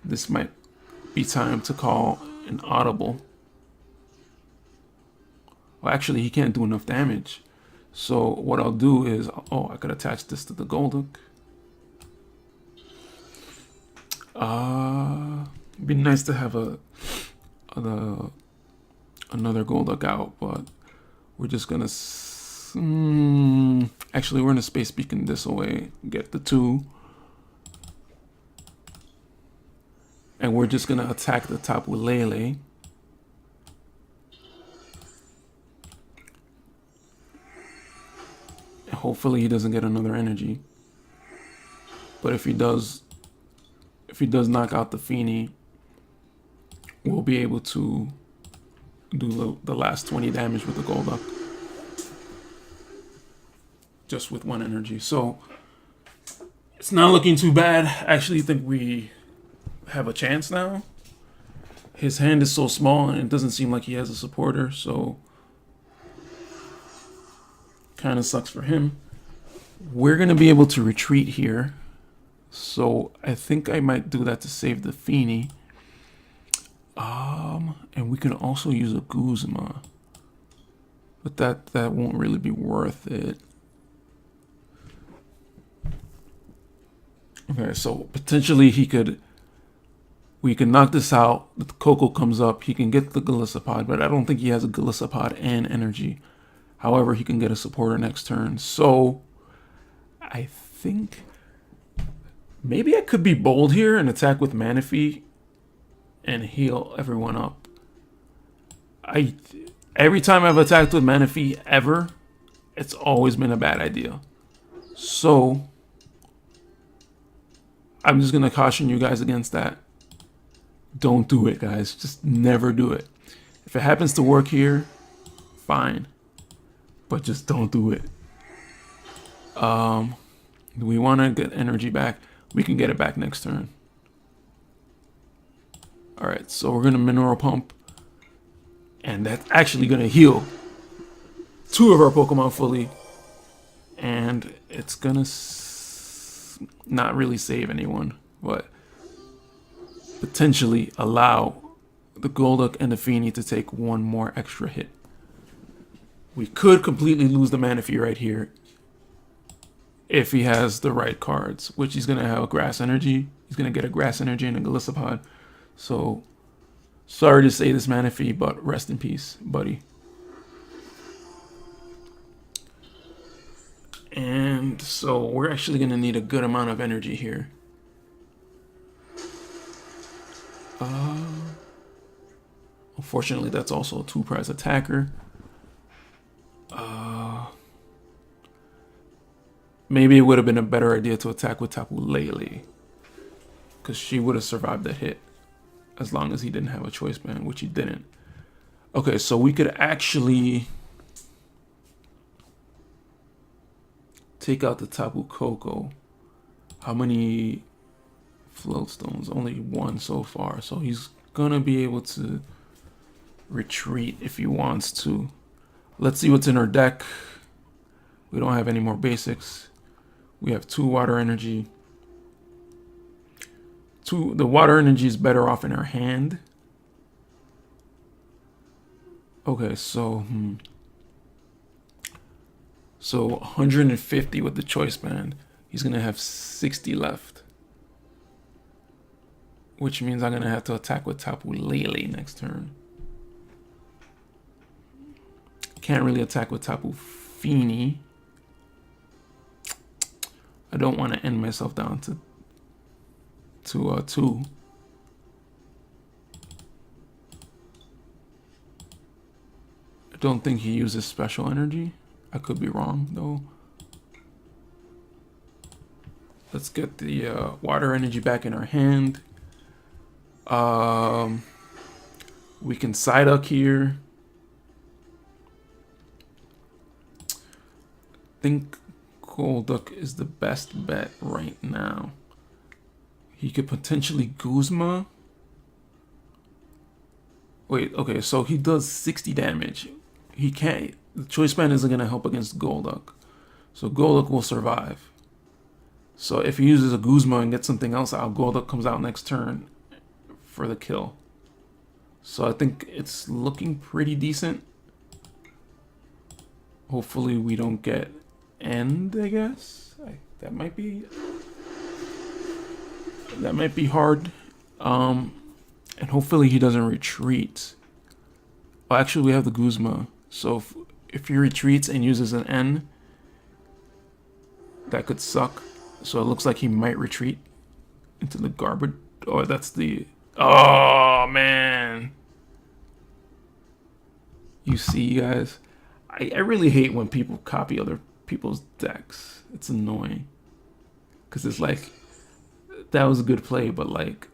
this might be time to call an audible. Well, actually, he can't do enough damage. So what I'll do is, I could attach this to the Golduck. It'd be nice to have another Golduck out, but we're just gonna. Actually, we're gonna Space Beacon this away, get the 2, and we're just gonna attack the Tapu Lele. hopefully he doesn't get another energy. But if he does knock out the Fini, we'll be able to do the last 20 damage with the Golduck. Just with one energy. So it's not looking too bad. I actually think we have a chance now. His hand is so small and it doesn't seem like he has a supporter, so kind of sucks for him. We're going to be able to retreat here. So I think I might do that to save the Fini. And we can also use a Guzma. But that won't really be worth it. Okay, so potentially we can knock this out. The Coco comes up. He can get the Golisopod, but I don't think he has a Golisopod and energy. However, he can get a supporter next turn. So I think maybe I could be bold here and attack with Manaphy and heal everyone up. Every time I've attacked with Manaphy ever, it's always been a bad idea. So I'm just going to caution you guys against that. Don't do it, guys. Just never do it. If it happens to work here, fine. But just don't do it. Do we want to get energy back? We can get it back next turn. Alright, so we're going to Mineral Pump. And that's actually going to heal 2 of our Pokemon fully. And it's going to not really save anyone, but potentially allow the Golduck and the Fini to take one more extra hit. We could completely lose the Manaphy right here if he has the right cards, which he's going to have a Grass Energy. He's going to get a Grass Energy and a Golisopod. So, sorry to say this, Manaphy, but rest in peace, buddy. And so we're actually going to need a good amount of energy here. Unfortunately, that's also a 2-prize attacker. Maybe it would have been a better idea to attack with Tapu Lele, because she would have survived that hit as long as he didn't have a Choice Band, which he didn't. Okay, so we could actually take out the Tapu Koko. How many float stones? Only 1 so far. So he's gonna be able to retreat if he wants to. Let's see what's in our deck. We don't have any more basics. We have 2 water energy. The water energy is better off in our hand. Okay, so so 150 with the Choice Band. He's gonna have 60 left, which means I'm gonna have to attack with Tapu Lele next turn. Can't really attack with Tapu Fini. I don't want to end myself down to 2. I don't think he uses special energy. I could be wrong though. Let's get the water energy back in our hand. We can Psyduck here. I think Golduck is the best bet right now. He could potentially Guzma. Wait, okay, so he does 60 damage. He can't. The Choice Band isn't going to help against Golduck. So Golduck will survive. So if he uses a Guzma and gets something else out, Golduck comes out next turn for the kill. So I think it's looking pretty decent. Hopefully we don't get end, I guess. That might be hard. And hopefully he doesn't retreat. Well, actually we have the Guzma. So if he retreats and uses an N, that could suck. So it looks like he might retreat into the garbage. Oh, that's the... Oh, man. You see, guys? I really hate when people copy other people's decks. It's annoying. Because it's like, that was a good play, but like,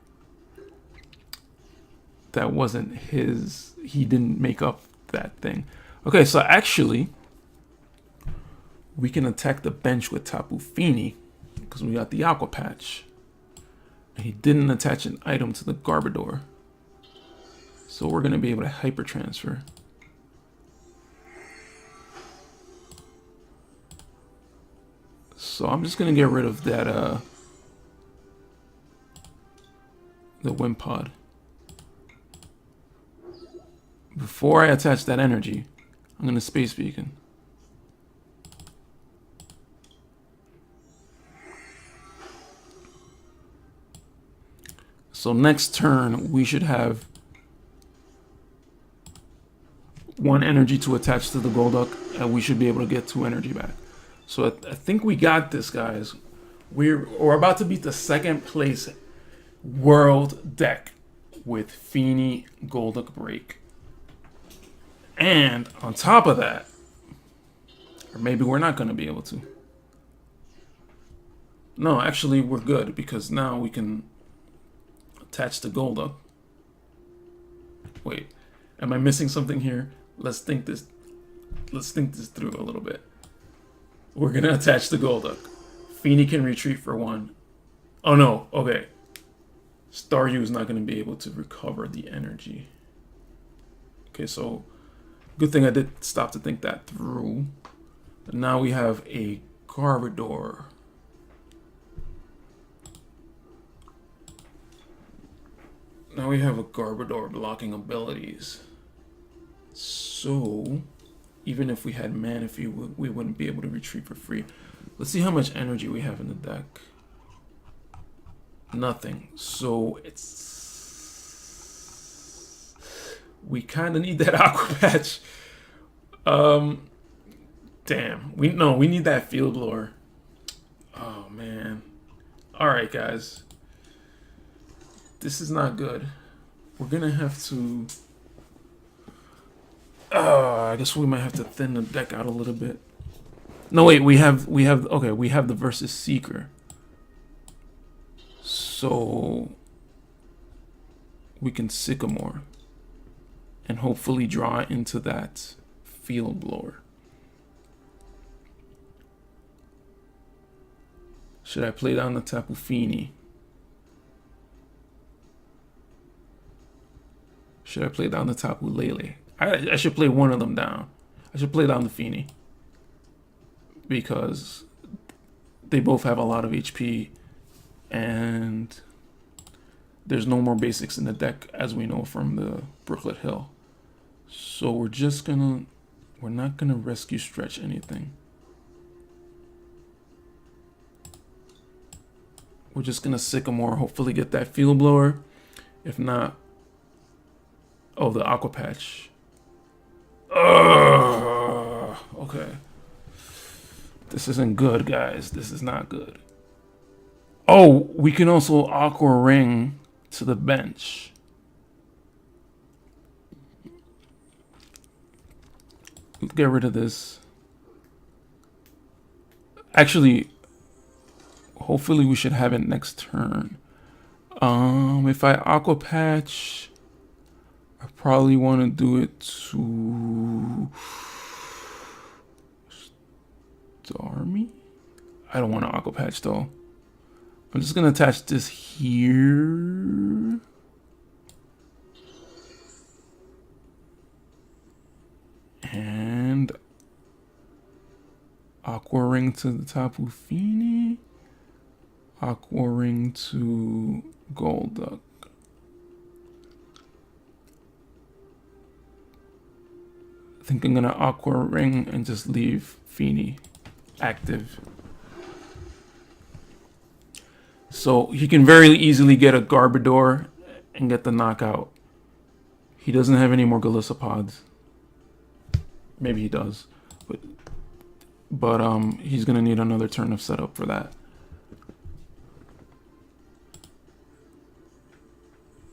that wasn't his, he didn't make up that thing. Okay, so actually, we can attack the bench with Tapu Fini, because we got the Aqua Patch. And he didn't attach an item to the Garbodor. So we're going to be able to Hyper Transfer. So I'm just going to get rid of that, the Wimpod. Before I attach that energy, I'm going to Space Beacon. So next turn, we should have 1 energy to attach to the Golduck, and we should be able to get 2 energy back. So I think we got this, guys. We're about to beat the 2nd place world deck with Fini Golduck Break. And on top of that, or maybe we're not going to be able to. No, actually we're good, because now we can attach the Golduck. Wait, am I missing something here? Let's think this through a little bit. We're gonna attach the Golduck. Fini can retreat for 1. Oh no, okay. Staryu is not gonna be able to recover the energy. Okay, so good thing I did stop to think that through. But now we have a Garbodor. Now we have a Garbodor blocking abilities. So, even if we had Manaphy, we wouldn't be able to retreat for free. Let's see how much energy we have in the deck. Nothing. So, it's... we kind of need that Aqua Patch. Damn. We need that Field Blower. Oh, man. Alright, guys. This is not good. We're gonna have to... I guess we might have to thin the deck out a little bit. No, wait, we have the versus Seeker. So we can Sycamore and hopefully draw into that Field Blower. Should I play down the Tapu Fini? Should I play down the Tapu Lele? I should play one of them down. I should play down the Fini. Because they both have a lot of HP. And there's no more basics in the deck, as we know from the Brooklet Hill. So we're not gonna Rescue Stretch anything. We're just gonna Sycamore, hopefully get that Field Blower. If not, oh, the Aqua Patch. Okay. This isn't good, guys. This is not good. Oh, we can also Aqua Ring to the bench. Get rid of this. Actually, hopefully we should have it next turn. If I Aqua Patch, I probably want to do it to Starmie. I don't want to Aqua Patch though. I'm just gonna attach this here. And Aqua Ring to the Tapu Fini. Aqua Ring to Golduck. I think I'm gonna Aqua Ring and just leave Fini active. So he can very easily get a Garbodor and get the knockout. He doesn't have any more Galissopods. Maybe he does, but he's gonna need another turn of setup for that.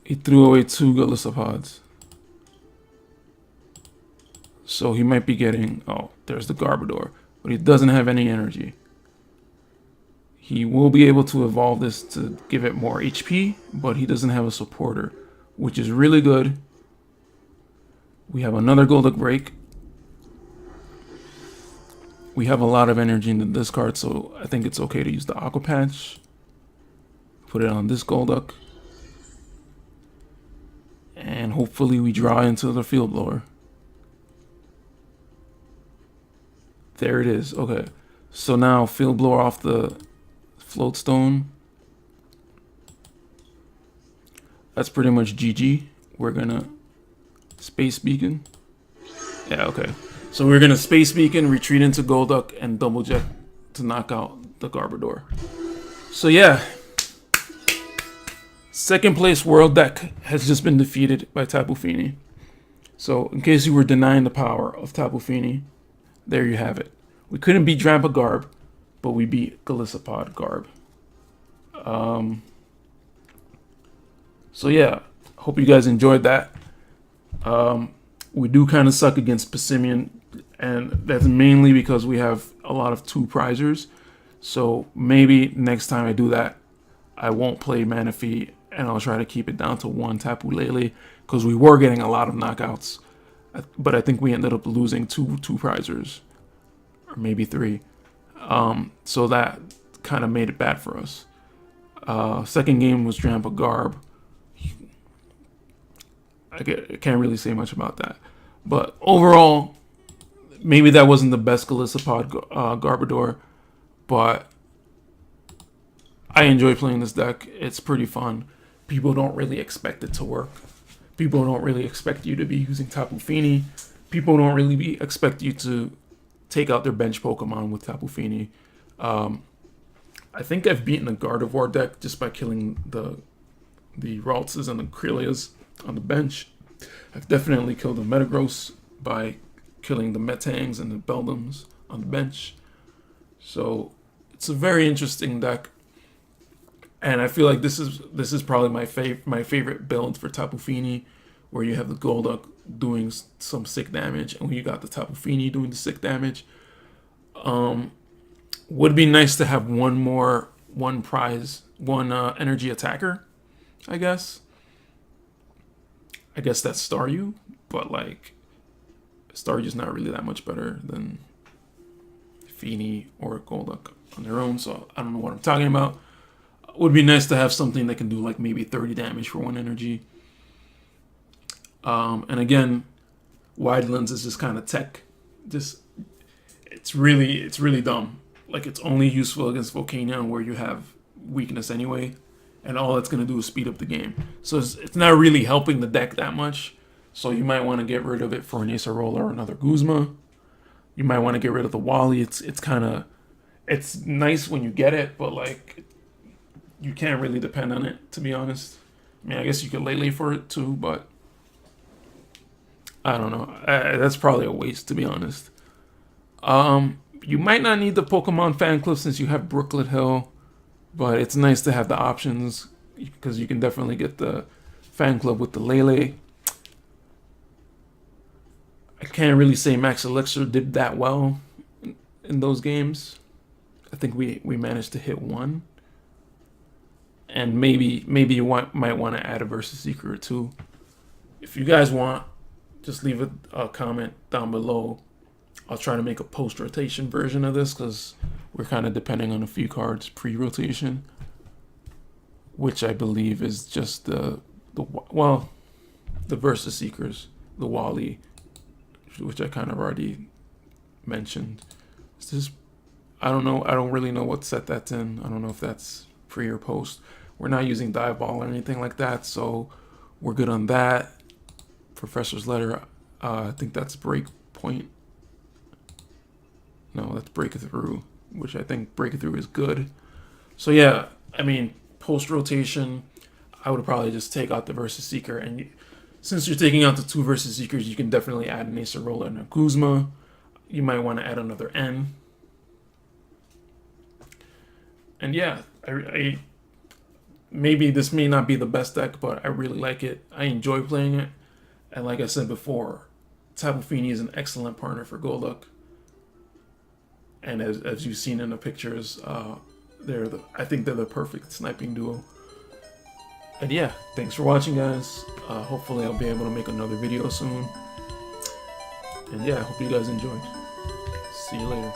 He threw away 2 Galissopods. So he might be getting, oh, there's the Garbodor. but he doesn't have any energy. He will be able to evolve this to give it more HP, but he doesn't have a supporter, which is really good. We have another Golduck Break. We have a lot of energy in the discard, so I think it's okay to use the Aqua Patch. Put it on this Golduck. And hopefully we draw into the Field Blower. There it is. Okay. So now Field Blower off the Float Stone. That's pretty much GG. We're gonna Space Beacon. Yeah, okay. So we're gonna Space Beacon, retreat into Golduck, and Double Jet to knock out the Garbodor. So yeah. Second place world deck has just been defeated by Tapu Fini. So in case you were denying the power of Tapu Fini, there you have it. We couldn't beat Drampa Garb, but we beat Golisopod Garb. So yeah, hope you guys enjoyed that. We do kind of suck against Passimian, and that's mainly because we have a lot of 2 prizers. So maybe next time I do that, I won't play Manaphy, and I'll try to keep it down to 1 Tapu Lele, because we were getting a lot of knockouts. But I think we ended up losing two prizers, or maybe 3. So that kind of made it bad for us. Second game was Drampa Garb. I can't really say much about that. But overall, maybe that wasn't the best Golisopod Garbodor, but I enjoy playing this deck. It's pretty fun. People don't really expect it to work. People don't really expect you to be using Tapu Fini. People don't really expect you to take out their bench Pokemon with Tapu Fini. I think I've beaten a Gardevoir deck just by killing the Raltses and the Krelias on the bench. I've definitely killed the Metagross by killing the Metangs and the Beldums on the bench. So it's a very interesting deck. And I feel like this is probably my favorite build for Tapu Fini, where you have the Golduck doing some sick damage, and you got the Tapu Fini doing the sick damage. Would be nice to have one prize, energy attacker, I guess. I guess that's Staryu, but like Staryu's not really that much better than Fini or Golduck on their own, so I don't know what I'm talking about. Would be nice to have something that can do like maybe 30 damage for 1 energy. And again, Wide Lens is just kind of tech. It's really dumb. Like, it's only useful against Volcanion, where you have weakness anyway, and all it's going to do is speed up the game. So it's not really helping the deck that much. So you might want to get rid of it for an Acerola or another Guzma. You might want to get rid of the Wally. It's nice when you get it, but like, you can't really depend on it, to be honest. I mean, I guess you could Lele for it too, but I don't know. That's probably a waste, to be honest. You might not need the Pokemon Fan Club since you have Brooklet Hill, but it's nice to have the options, because you can definitely get the Fan Club with the Lele. I can't really say Max Elixir did that well in those games. I think we managed to hit 1. And maybe you might want to add a Versus Seeker or 2. If you guys want, just leave a comment down below. I'll try to make a post-rotation version of this, because we're kind of depending on a few cards pre-rotation, which I believe is just the Versus Seekers, the Wally, which I kind of already mentioned. It's just, I don't know. I don't really know what set that's in. I don't know if that's pre or post. We're not using Dive Ball or anything like that, so we're good on that. Professor's Letter, I think that's Breakpoint. No, that's Breakthrough, which I think Breakthrough is good. So yeah, I mean, post-rotation, I would probably just take out the Versus Seeker, and since you're taking out the 2 Versus Seekers, you can definitely add an Acerola and a Guzma. You might want to add another N. And yeah, I maybe this may not be the best deck, but I really like it. I enjoy playing it. And like I said before, Tapu Fini is an excellent partner for Golduck. and as you've seen in the pictures, I think they're the perfect sniping duo. And yeah, thanks for watching, guys. Hopefully I'll be able to make another video soon. And yeah, I hope you guys enjoyed. See you later.